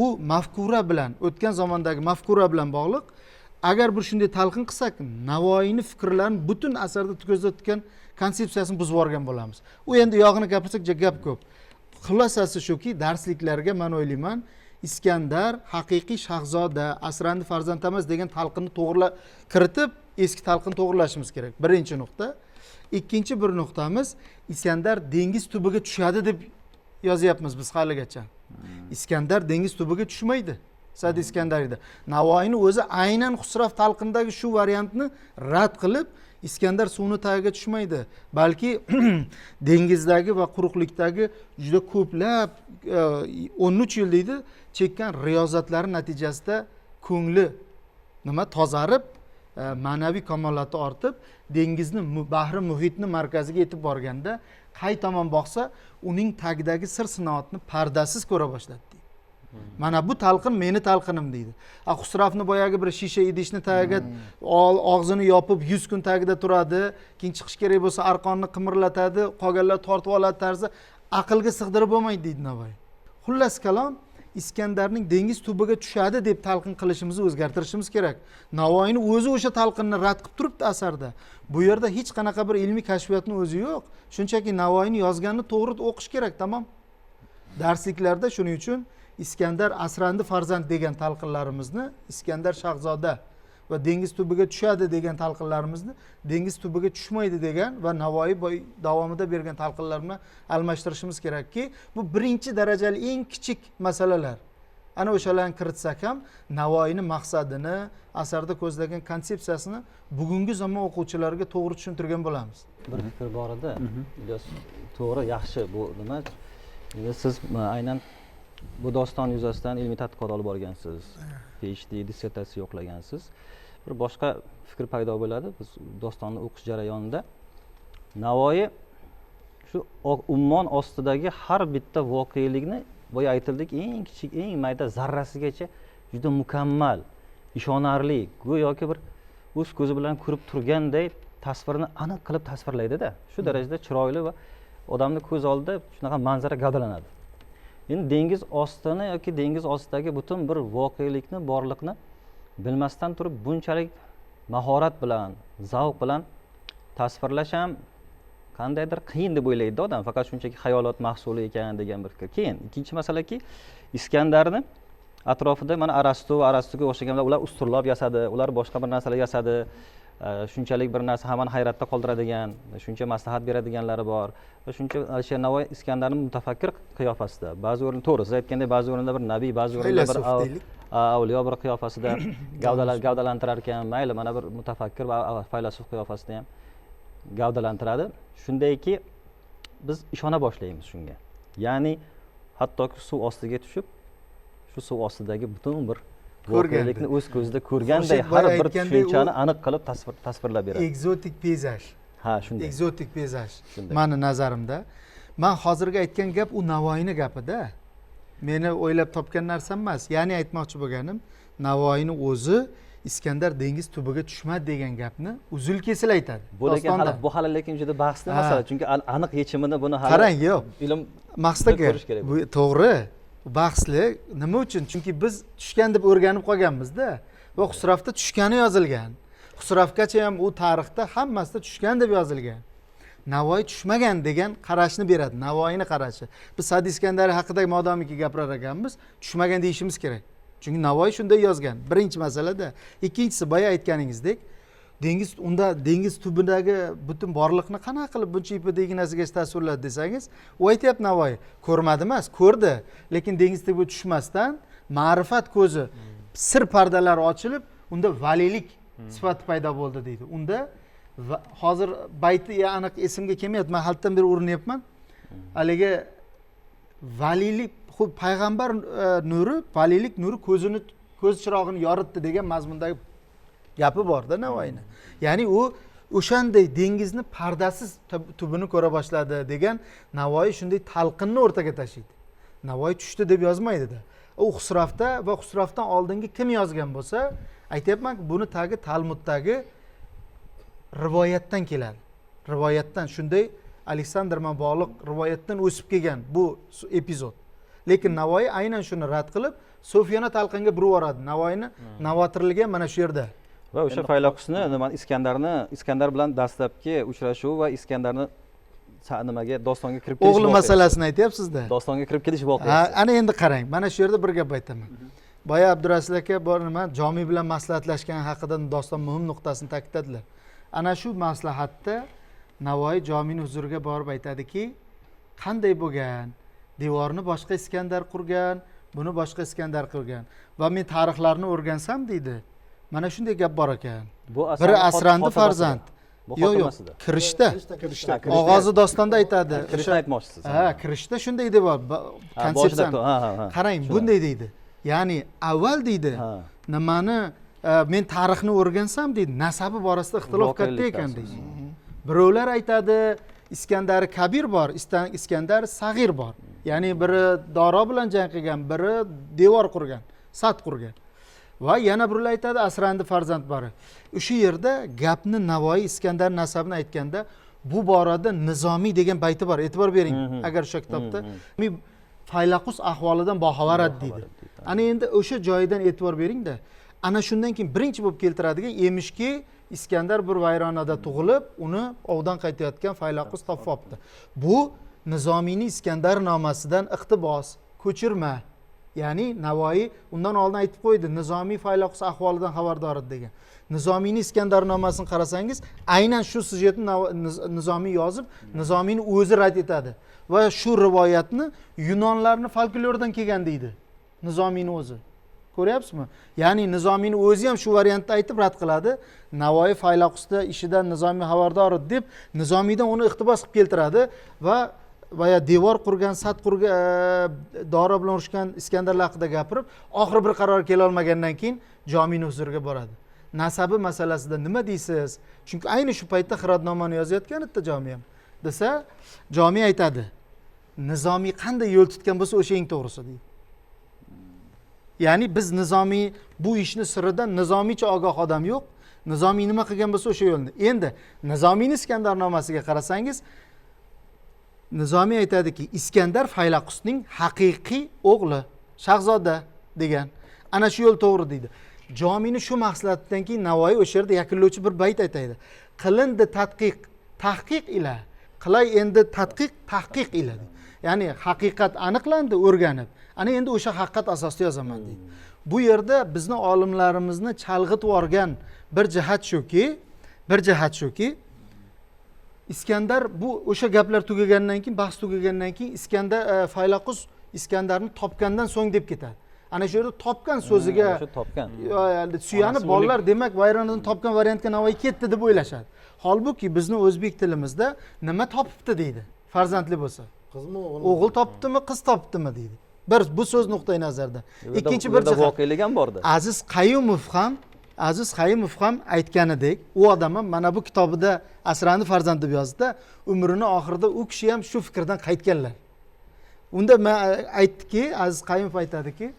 u mafkura bilan, o'tgan zamondagi mafkura bilan bog'liq. Agar bir shunday talqin qilsak, Navoiyning fikrlarini butun asarda ko'zda tutgan konsepsiyasini buzib yuborgan bo'lamiz. U endi yog'ini gapirsak, gap ko'p. Xulosasi shuki, darsliklarga men o'ylayman, Iskandar haqiqiy shahzoda, asrandi farzand emas degan talqinni to'g'ri kiritib, eski talqin to'g'rilashimiz kerak. Birinchi nuqta. Ikkinchi bir nuqtamiz, Iskandar dengiz tubiga tushadi deb yozyapmiz biz haligacha. Iskandar dengiz tubiga tushmaydi. Sa'd Iskandariyda. Navoiyning o'zi aynan Xusrav talqindagi shu variantni rad qilib, Iskandar suvni tagiga tushmaydi. Balki dengizdagi va quruqlikdagi juda ko'plab 13 yil deydi, chekkan riyozatlari natijasida ko'ngli tozarib, ma'naviy kamolati ortib, dengizni, bahri muhitni markaziga yetib borganda, qay tomon boqsa, uning tagidagi sir sinoatni pardasiz ko'ra boshladi. Mana bu talqin meni talqinim deydi. Xusravni boyagi bir shisha idishni tagiga og'zini yopib 100 kun tagida turadi, keyin chiqish kerak bo'lsa arqonni qimirlatadi, qolganlar tortib oladi tarzda aqlga sig'dirib bo'lmaydi deydi Navoiy. Xullas kalom, Iskandarning dengiz tubiga tushadi deb talqin qilishimizni o'zgartirishimiz kerak. Navoiyni o'zi o'sha talqinni rad qilib turibdi asarda. Bu yerda hech qanaqa bir ilmiy kashfiyotning o'zi yo'q. Shunchaki Navoiyni yozganini to'g'ri o'qish kerak, tamom. Darsliklarda shuning uchun Iskandar asrandi farzand degan talqinlarimizni Iskandar shahzoda va dengiz tubiga tushadi degan talqinlarimizni dengiz tubiga tushmaydi degan va Navoiy davomida bergan talqinlar bilan almashtirishimiz kerakki, bu birinchi darajali eng kichik masalalar. Ana o'shalarni kiritsak ham Navoiyning maqsadini, asarda ko'zlagan konsepsiyasini bugungi zamon o'quvchilariga to'g'ri tushuntirgan bo'lamiz. Bir fikr bor edi. To'g'ri, yaxshi bu nima? Siz aynan bu doston yuzasidan ilmiy tadqiqot olib borgansiz. PhD dissertatsiya yo'qlagansiz. Bir boshqa fikr paydo bo'ladi. Biz dostonni o'qish jarayonida Navoiy shu ummon ostidagi har bitta voqelikni boya aytildiki, eng kichik, eng mayda zarrasigacha juda mukammal, ishonarli, go'yoki bir o'z ko'zi bilan ko'rib turganday tasvirni aniq qilib tasvirlaydi-da. Shu darajada chiroyli va odamni ko'z oldida shunaqa manzara gavdalanadi. Endi dengiz ostini yoki dengiz ostidagi butun bir voqelikni, borliqni bilmasdan turib bunchalik mahorat bilan, zavq bilan tasvirlash ham qandaydir qiyin deb o'ylaydi odam, faqat shunchaki xayolot mahsuli ekan degan bir fikr. Keyin ikkinchi masalaki, Iskandarni atrofida mana Arastuga o'xshaganlar ular usturlab yasadi, ular boshqa bir narsalar yasadi. Shunchalik bir narsa hammani hayratda qoldiradigan, shuncha maslahat beradiganlari bor. Va shuncha Alisher Navoiy Iskandarning mutafakkir qiyofasida, ba'zi o'rinda to'g'ri, siz aytgandek ba'zi o'rinda bir nabiy, ba'zi o'rinda bir avliyo bir qiyofasida gavdalantirar ekan, mayli mana bir mutafakkir va faylasuf qiyofasida ham gavdalantiradi. Shundayki biz ishona boshlaymiz shunga. Ya'ni hattoki suv ostiga tushib, shu suv ostidagi butun bir voqelikni o'z ko'zida ko'rganday har bir tushunchani aniq qilib tasvirlab beradi. Ekzotik peyzaj. Ha, shunday. Ekzotik peyzaj. Meni nazarimda man hozirgi aytgan gap u Navoiyni gapida. Meni o'ylab topgan narsam emas. Ya'ni aytmoqchi bo'lganim, Navoiyni o'zi Iskandar dengiz tubiga tushmadi degan gapni uzul kesil aytadi. Bu hali lekin juda bahsli masala, chunki aniq yechimini buni hali qarang, yo'q. ilm Maqsadga ko'rish kerak. bu to'g'ri. Bahsli. Nima uchun? Chunki biz tushgan deb o'rganib qolganmiz-da. Va Xusravda tushgani yozilgan. Xusravgacha ham u tarixda hammasida tushgan deb yozilgan. Navoiy tushmagan degan qarashni beradi, Navoiyni qarashi. Biz Sa'd Iskandariy haqida modomiki gapirar ekanmiz, tushmagan deyishimiz kerak. Chunki Navoiy shunday yozgan. Birinchi masalada, ikkinchisi boya aytganingizdek, dengiz tubidagi butun borliqni qanaqa qilib buncha ipideginasiga tasvirladi desangiz, u aytayapti Navoiy, ko'rmadi emas, ko'rdi, lekin dengiz tubiga tushmasdan ma'rifat ko'zi, sir pardalari ochilib, unda valiylik sifati paydo bo'ldi deydi. Unda hozir bayti aniq esimga kelmayapti, men haltdan beri urinyapman. Haligi valiylik, xuddi payg'ambar nuri, valiylik nuri ko'z chirog'ini yoritdi degan mazmundagi gapi bor-da Navoiyni. Ya'ni u o'shanday dengizni pardasiz tubini ko'ra boshladi degan Navoiy shunday talqinni o'rtaga tashlaydi. Navoiy tushdi deb yozmaydi-da. U Xusravda va Xusravdan oldingi kim yozgan bo'lsa, aytayapman, buni tagi Talmuddagi rivoyatdan keladi. Rivoyatdan shunday Aleksandr Maboliq rivoyatdan o'sib kelgan bu epizod. Lekin Navoiy aynan shuni rad qilib, Sufyona talqinga burib yuboradi. Navoiyni Navotirliga mana shu yerda. Va o'sha Fayloqusni, Iskandar bilan dastlabki uchrashuv va Iskandarni nimaga dostonga kirib kelish o'g'li masalasini aytyapsiz-da. Dostonga kirib kelish voqeasi. Ana endi qarang, mana shu yerda bir gap aytaman. Boya Abdurasul aka bor nima Jomi bilan maslahatlashgan haqida doston muhim nuqtasini ta'kidladilar. Ana shu maslahatda Navoiy Jomining huzuriga borib aytadiki, qanday bo'lgan? Devorni boshqa Iskandar qurgan, buni boshqa Iskandar qurgan. Va men tarixlarni o'rgansam deydi. Mana shunday gap bor ekan. Biri asrandi farzand. Yo'q, kirishda. Og'ozi dostonda aytadi. Kirishda aytmoqchisiz. Ha, kirishda shunday deb konsepsiyani. Qarang, bunday deydi. Ya'ni avval deydi, nimani men tarixni o'rgansam deydi, nasabi borasida ixtilof katta ekan deydi. Birovlar aytadi, Iskandar Kabir bor, Iskandar Sag'ir bor. Ya'ni biri Doro bilan jang qilgan, biri devor qurgan, sat qurgan. Va yana birlar aytadi, asrandi farzand bor. O'sha yerda gapni Navoiy Iskandar nasabini aytganda, bu borada Nizomiy degan bayti bor. E'tibor bering, agar o'sha kitobda Faylaqus ahvolidan boxabarat deydi. Ana endi o'sha joyidan e'tibor bering-da. Ana shundan keyin birinchi bo'lib keltiradigan emishki Iskandar bir vayronada tug'ilib, uni ovdan qaytayotgan Faylaqus topibdi. Bu Nizomiyning Iskandar nomasidan iqtibos, ko'chirma. Ya'ni Navoiy undan oldin aytib qo'ydi, Nizomiy Faylaqus ahvolidan xabardor edi degan. Nizomiyning Iskandar nomasini qarasangiz, aynan shu syujetni Nizomiy yozib, Nizomiyni o'zi rad etadi. Va shu rivoyatni Yunonlarning folkloridan kelgan deydi. Nizomiyni o'zi. Ko'ryapsizmi? Ya'ni Nizomiyni o'zi ham shu variantda aytib rad qiladi. Navoiy Faylaqusda ishidan Nizomiy xabardor edi deb Nizomiydan uni iqtibos qilib keltiradi va devor qurgan, sat qurgan, Doro bilan urushgan Iskandarlar haqida gapirib, oxiri bir qaror kela olmagandan keyin Jomining huzuriga boradi. Nasabi masalasida nima deysiz? Chunki ayni shu paytda Xirodnomani yozayotgan edi Jomi ham. Desa, Jomi aytadi, Nizomiy qanday yo'l tutgan bo'lsa, o'sha eng to'g'risi deydi. Ya'ni biz Nizomiy bu ishni siridan Nizomiycha ogoh odam yo'q. Nizomiy nima qilgan bo'lsa o'sha yo'lni. Endi Nizomiyning Iskandar nomasiga qarasangiz, Nizomiy aytadiki, Iskandar Faylaqusning haqiqiy o'g'li, shahzoda degan. Ana shu yo'l to'g'ri deydi. Jomini shu maqsaddan keyin Navoiy o'sha yerda yakunlovchi bir bayt aytadi. Qilindi tahqiq ila. Qilay endi tahqiq ila. Ya'ni haqiqat aniqlandi, o'rganib. Ana endi o'sha haqiqat asosida yozaman deydi. Bu yerda bizni olimlarimizni chalg'itib yorgan bir jihat shuki, Iskandar bu o'sha gaplar tugagandan keyin, bahs tugagandan keyin Iskandar Faylaqus Iskandarni topgandan so'ng deb ketadi. Ana shu yerda topgan so'ziga topgan. Suyanib bolalar demak vayronadan topgan variantga Navoiy ketdi deb o'ylashadi. Holbuki bizni o'zbek tilimizda nima topibdi deydi. Farzandli bo'lsa. Qizmi, o'g'il topdimi, qiz topdimi deydi. Bu so'z nuqtai nazarda. Ikkinchi bir jihat voqelik ham bordi. Aziz Qayyumov ham Aziz Qayumov ham aytganidek, u odam ham mana bu kitobida Asrandi farzand deb yozdi, umrini oxirida u kishi ham shu fikrdan qaytganlar. Unda aytdiki, Aziz Qayumov aytadiki,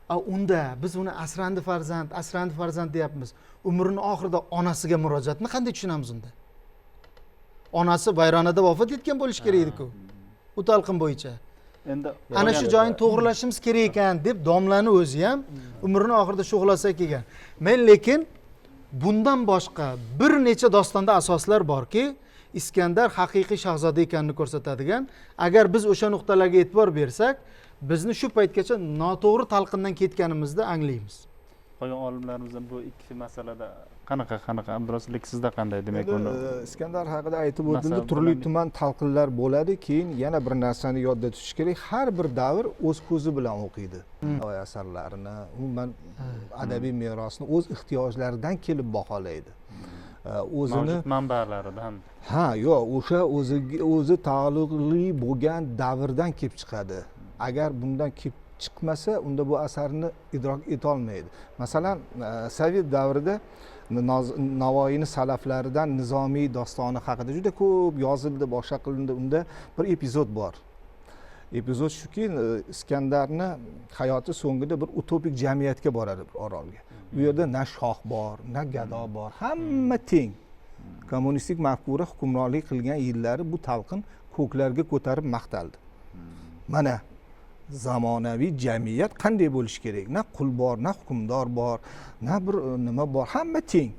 unda biz uni asrandi farzand deyapmiz. Umrining oxirida onasiga murojaatni qanday tushunamiz unda? Onasi bayronada vafot etgan bo'lishi kerak edi-ku. U talqin bo'yicha. Endi ana shu joyini to'g'rilashimiz kerak ekan deb domlani o'zi ham umrining oxirida shu xulosaga kelgan. Men lekin bundan boshqa bir necha dostonda asoslar borki, Iskandar haqiqiy shahzoda ekanini ko'rsatadigan. Agar biz o'sha nuqtalarga e'tibor bersak, bizni shu paytgacha noto'g'ri talqindan ketganimizni anglaymiz. Qolgan olimlarimizdan bu ikki masalada qanaqa Abdurasulbek sizda qanday? Demak, uni Iskandar haqida aytib o'tildi, turli tuman talqinlar bo'ladi. Keyin yana bir narsani yodda tutish kerak, har bir davr o'z ko'zi bilan o'qiydi. Navoiy asarlarini, umuman adabiy merosni o'z ehtiyojlaridan kelib baholaydi. O'zini manbalaridan. Yo'q, o'sha o'zi taalluqli bo'lgan davrdan kelib chiqadi. Agar bundan kelib chiqmasa, unda bu asarni idrok etolmaydi. Masalan, Sovet davrida Navoiyni salaflaridan Nizomiy dostoni haqida juda ko'p yozildi, boshqa qilindi. Unda bir epizod bor. Epizod shuki, Iskandarni hayoti so'ngida bir utopik jamiyatga boradi, bir orolga. Bu yerda na shoh bor, na gado bor, hamma teng. Kommunistik mafkura hukmronlik qilgan yillari bu talqin ko'klarga ko'tarib maqtaldi. Mana zamonaviy jamiyat qanday bo'lishi kerak? Na qul bor, na hukmdor bor, na bir nima bor, hamma teng.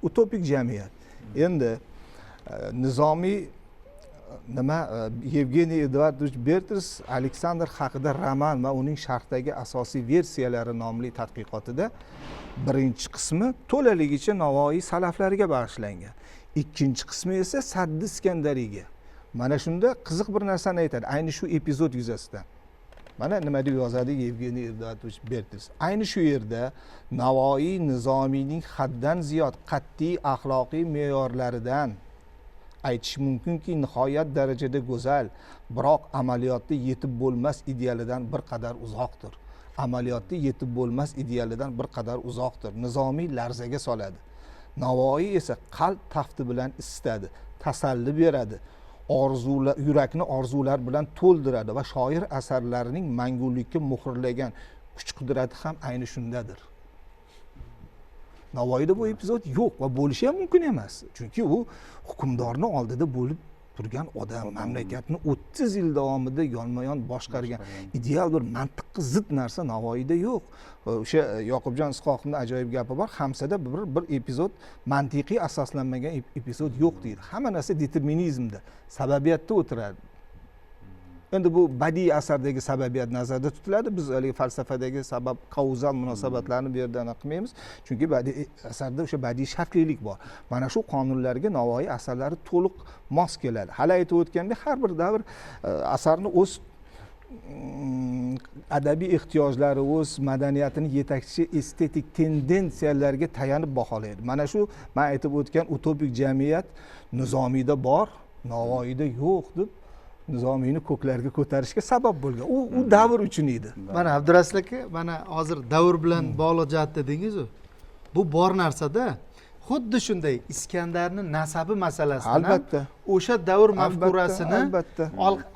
Utopik jamiyat. Endi Nizomiy Yevgeniy Edvardovich Berters Aleksandr haqida roman va uning sharhdagi asosiy versiyalari nomli tadqiqotida birinchi qismi to'laligicha Navoiy salaflariga bag'ishlangan. Ikkinchi qismi esa Saddi Iskandariyga. Mana shunda qiziq bir narsani aytadi, ayni shu epizod yuzasidan. Mana nima deb yozadi Yevgeniy Edvardovich Berters. Ayni shu yerda Navoiy Nizomiyning haddan ziyod qat'iy axloqiy me'yorlaridan aytish mumkinki, nihoyat darajada go'zal, biroq amaliyotda yetib bo'lmas idealidan bir qadar uzoqdir. Nizomiy larzaga soladi. Navoiy esa qalb tafti bilan isitadi, tasalli beradi. Yurakni orzular bilan to'ldiradi va shoir asarlarining mangulikka muhrlagan kuch-qudrati ham ayni shundadir. Navoiyda bu epizod yo'q va bo'lishi ham mumkin emas. Chunki u hukmdorni oldida bo'lib turgan odam, mamlakatni 30 yil davomida yonma-yon boshqargan ideal bir mantiqqa zid narsa Navoiyda yo'q. O'sha Yoqubjon Isqoqovning ajoyib gapi bor, Hamsada bir epizod mantiqiy asoslanmagan epizod yo'q deydi. Hamma narsa determinizmda, sababiyatda o'tiradi. Endi bu badiiy asardagi sababiyat nazarda tutiladi. Biz hali falsafadagi sabab kauzal munosabatlarni bu yerda aniq qilmaymiz. Chunki badiiy asarda o'sha badiiy shartlilik bor. Mana shu qonunlarga Navoiy asarlari to'liq mos keladi. Hali aytib o'tgandek, har bir davr asarni o'z adabiy ehtiyojlari, o'z madaniyatini yetakchi estetik tendensiyalarga tayanib baholaydi. Mana shu men aytib o'tgan utopik jamiyat Nizomiyda bor, Navoiyda yo'q deb Nizomiyni ko'klarga ko'tarishga sabab bo'lgan. U davr uchun edi. Mana Abdurasul aka, mana hozir davr bilan bog'liq jihat dedingiz-ku. Bu bor narsada xuddi shunday Iskandarning nasabi masalasida albatta o'sha davr mafkurasini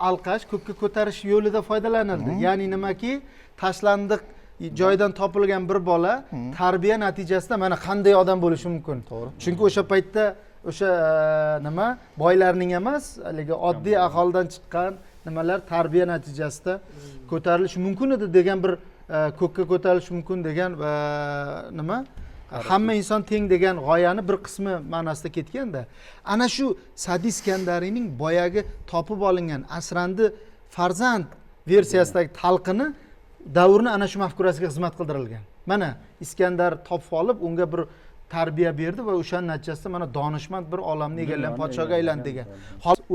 alqash ko'kka ko'tarish yo'lida foydalanildi. Ya'ni nimaki, tashlandiq joydan topilgan bir bola tarbiya natijasida mana qanday odam bo'lishi mumkin. Chunki o'sha paytda o'sha nima boylarning emas, haligi oddiy aholidan chiqqan nimalar tarbiya natijasida ko'tarilishi mumkin edi degan bir ko'kka ko'tarilishi mumkin degan va nima hamma inson teng degan g'oyani bir qismi ma'nosida ketganda, ana shu Sadi Iskandariyning boyagi topib olingan asrandi farzand versiyasidagi talqini davrni ana shu mafkurasiga xizmat qildirilgan. Mana Iskandar topib olib, unga bir tarbiya berdi va o'shaning natijasida mana donishmand bir olamni egallagan podshoga aylandi degan.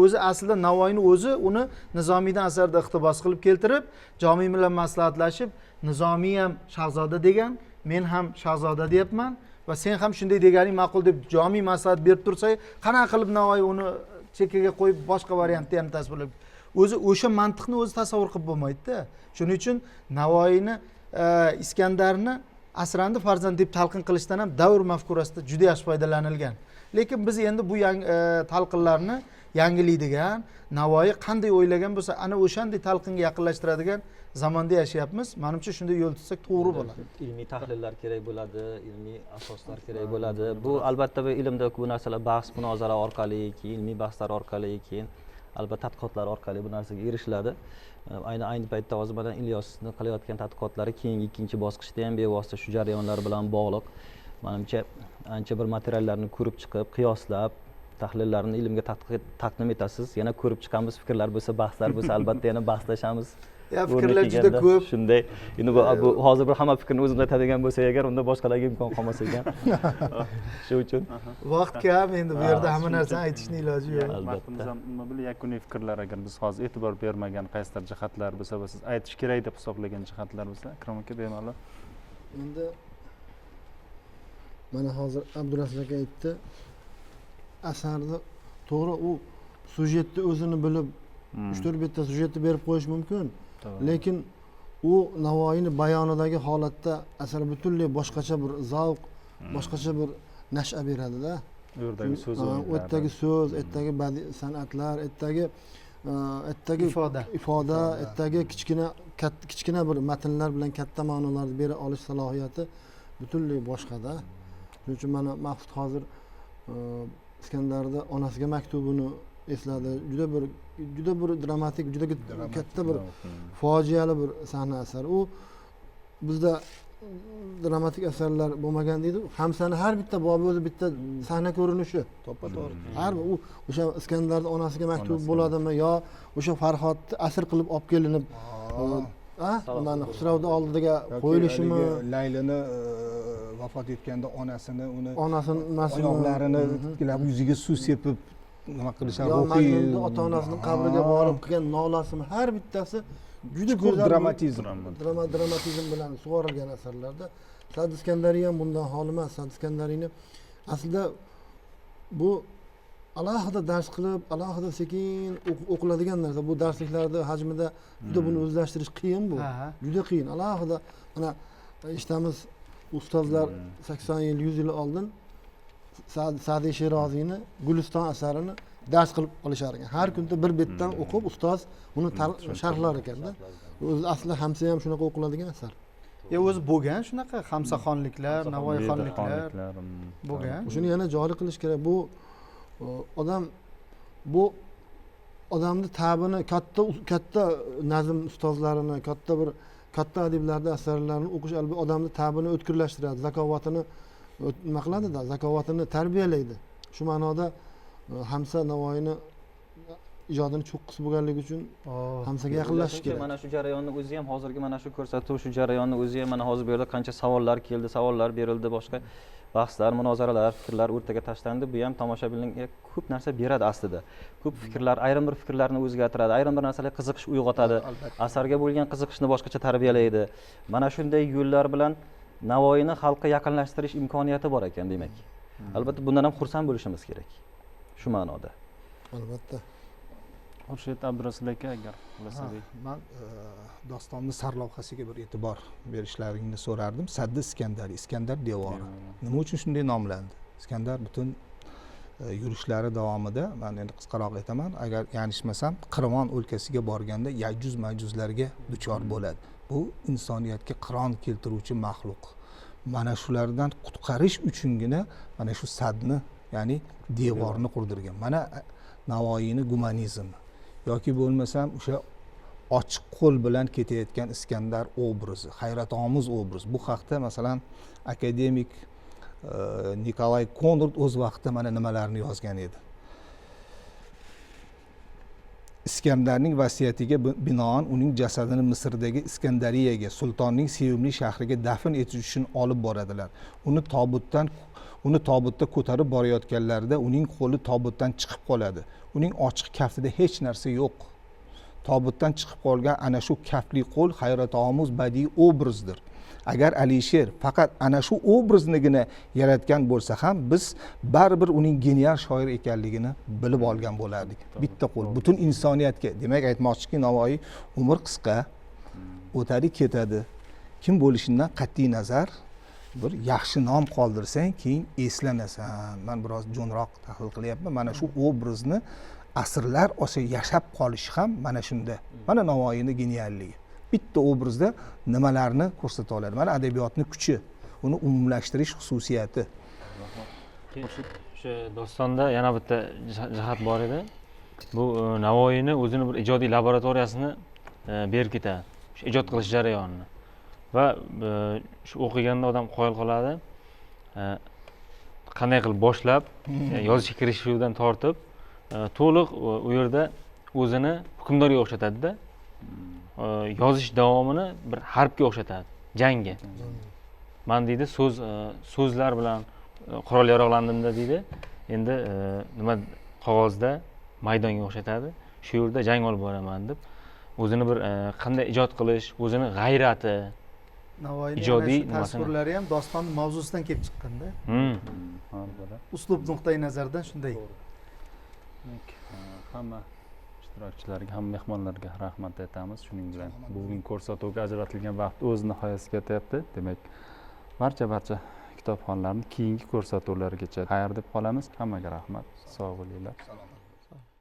O'zi aslida Navoiyni o'zi uni Nizomiydan asarda iqtibos qilib keltirib, Jomiy bilan maslahatlashib, Nizomiy ham shahzoda degan, men ham shahzoda deyapman va sen ham shunday deganing ma'qul deb Jomiy maslahat berib tursa, qanaqa qilib Navoiy uni chekkaga qo'yib boshqa variantni ham tasvirlab, o'zi o'sha mantiqni o'zi tasavvur qilib bo'lmaydi-da. Shuning uchun Navoiyni Iskandarni asrandi farzand deb talqin qilishdan ham davr mafkurasida juda yaxshi foydalanilgan. Lekin biz endi bu talqinlarni yangilaydigan, Navoiy qanday o'ylagan bo'lsa, ana o'shanday talqinga yaqinlashtiradigan zamonda yashayapmiz. Menimcha shunday yo'l tutsak to'g'ri bo'ladi. Ilmiy tahlillar kerak bo'ladi, ilmiy asoslar kerak bo'ladi. Bu albatta bu ilmda bu narsalar bahs munozara orqali, keyin ilmiy bahslar orqali, keyin albatta tadqiqotlar orqali bu narsaga erishiladi. Ayni paytda hozir mana Ilyosning qilayotgan tadqiqotlari keyingi ikkinchi bosqichda ham bevosita shu jarayonlar bilan bog'liq. Menimcha ancha bir materiallarni ko'rib chiqib, qiyoslab, tahlillarni ilmga taqdim etasiz. Yana ko'rib chiqamiz, fikrlar bo'lsa, bahslar bo'lsa, albatta yana bahslashamiz. Ya fikrlar juda ko'p. Shunday. Endi bu hozir bir hamma fikrni o'zimda aytadigan bo'lsa agar, unda boshqalarga imkon qolmas ekan. Shu uchun Vaqt kam, endi bu yerda hamma narsani aytishning iloji yo'q. Vaqtimiz ham nima bilan yakuniy fikrlar agar biz hozir e'tibor bermagan qaysidir jihatlar bo'lsa va siz aytish kerak deb hisoblagan jihatlar bo'lsa, Akram aka bemalol. Endi mana hozir Abdurasul aka aytdi, asarda to'g'ri u sujetni o'zini bilib 3-4 bitta sujetni berib qo'yish mumkin. Lekin u Navoiyning bayonidagi holatda asar butunlay boshqacha bir zavq, boshqacha bir nasha beradi-da. U yerdagi so'z, u yerdagi so'z, yerdagi badiiy san'atlar, yerdagi ifoda, yerdagi kichkina bir matnlar bilan katta ma'nolarni bera olish salohiyati butunlay boshqa-da. Shuning uchun mana Maqsud hozir Iskandarda onasiga maktubini esladi. Juda bir dramatik, juda katta bir fojiali bir sahna asar. U bizda dramatik asarlar bo'lmagan deydi. Hamsani har bitta bobi o'zi bitta sahna ko'rinishi. To'ppa-to'g'ri. Har bir o'sha Iskandarda onasiga maktub bo'ladimi yo o'sha Farhodni asir qilib olib kelinib mana Xusravni oldiga qo'yilishimi, Laylani vafot etganda onasini oyoqlarini tiklab yuziga suv sepib nima qilishar, ruhiy ota-onasining qabriga borib qilgan nolasimi har bittasi juda go'zal dramatizm bilan sug'orilgan asarlarda. Sad Iskandariy ham bundan xoli emas. Sad Iskandariyni aslida bu alohida dars qilib, alohida sekin o'qiladigan narsa. Bu darsliklarda hajmida juda buni o'zlashtirish qiyin bu. Juda qiyin. Alohida mana eshitamiz ustozlar 80 yil, 100 yil oldin Sa'diy Sheroziyni Guliston asarini dars qilib olishar ekan. Har kunda bir betdan o'qib ustoz uni sharhlar ekanda. O'zi asli Hamsa ham shunaqa o'qiladigan asar. O'zi bo'lgan shunaqa Hamsaxonliklar, Navoiyxonliklar bo'lgan. Shuni yana joriy qilish kerak. Bu odamni ta'bini katta nazm ustozlarini, katta adiblarning asarlarini o'qish albatta odamni ta'bini o'tkirlashtiradi, zakovatini nima qiladi-da, zakovatini tarbiyalaydi. Shu ma'noda Hamsa Navoiyni ijodini cho'qqisi bo'lganligi uchun Hamsaga yaqinlashish kerak. Mana shu jarayonni o'zi ham hozirgi mana shu ko'rsatuv, shu jarayonni o'zi ham mana hozir bu yerda qancha savollar keldi, savollar berildi, boshqa bahslar, munozaralar, fikrlar o'rtaga tashlandi. Bu ham tomoshabinlarga ko'p narsa beradi aslida. Ko'p fikrlar, ayrim bir fikrlarni o'zgartiradi, ayrim bir narsalar qiziqish uyg'otadi. Asarga bo'lgan qiziqishni boshqacha tarbiyalaydi. Mana shunday yo'llar bilan Navoiyni xalqqa yaqinlashtirish imkoniyati bor ekan demak. Albatta bundan ham xursand bo'lishimiz kerak. Shu ma'noda. Albatta. Xurshid Abdurasul aka agar xohlasangiz. Men dostonni sarlavhasiga bir e'tibor berishlaringni so'rardim. Saddi Iskandariy, Iskandar devori. Nima uchun shunday nomlandi? Iskandar butun yurishlari davomida, men endi qisqaroq aytaman, agar yanglishmasam, Qirg'on o'lkasiga borganda Yajuz Majuzlarga duchor bo'ladi. Bu insoniyatga qiron keltiruvchi maxluq. Mana shulardan qutqarish uchungina mana shu sadni, ya'ni devorni qurdirgan. Mana Navoiyni gumanizmi yoki bo'lmasam o'sha ochiq qo'l bilan ketayotgan Iskandar obrazi, hayratomuz obraz. Bu haqda masalan akademik Nikolay Konrad o'z vaqtida mana nimalarni yozgan edi. Iskandarning vasiyatiga binoan uning jasadini Misrdagi Iskandariyaga, sultonning sevimli shahriga dafn etish uchun olib boradilar. Uni tobutda ko'tarib borayotganlarida uning qo'li tobutdan chiqib qoladi. Uning ochiq kaftida hech narsa yo'q. Tobutdan chiqib qolgan ana shu kaftli qo'l hayratomuz badiiy obrazdir. Agar Alisher faqat ana shu obraznigina yaratgan bo'lsa ham biz baribir uning genial shoir ekanligini bilib olgan bo'lardik. Bitta qo'l butun insoniyatga, demak aytmoqchiki Navoiy umr qisqa, o'tadi ketadi. Kim bo'lishidan qat'iy nazar bir yaxshi nom qoldirsang keyin eslanasan. Man biroz jo'nroq tahlil qilyapman. Mana shu obrazni asrlar osha yashab qolishi ham mana shunda. Mana Navoiyning genialligi. Bitta obrazda nimalarni ko'rsata oladi. Mana adabiyotning kuchi, uni umumlashtirish xususiyati. O'sha dostonda yana bitta jihat bor edi. Bu Navoiyni o'zini bir ijodiy laboratoriyasini berib ketadi. Shu ijod qilish jarayonini. Va shu o'qiganda odam qoyil qoladi. Qanday qilib boshlab, yozishga kirishuvdan tortib, to'liq u yerda o'zini hukmdorga o'xshatadi-da. Yozish davomini bir harbga o'xshatadi, jangga. Men deydi so'zlar bilan qurol yarog'landimda deydi. Endi nima qog'ozda maydonga o'xshatadi. Shu yerda jang olib boraman deb o'zini bir qanday ijod qilish, o'zini g'ayrati, Navoiyning ijodiy tasvirlari ham doston mavzusidan kelib chiqqanda. Uslub nuqtai nazaridan shunday. Hamma ishtirokchilarga, hamma mehmonlarga rahmat aytamiz. Shuning bilan bugungi ko'rsatuvga ajratilgan vaqt o'z nihoyasiga yetyapti. Demak, barcha kitobxonlarni keyingi ko'rsatuvlargacha xayr deb qolamiz. Hammaga rahmat. Sog' bo'linglar.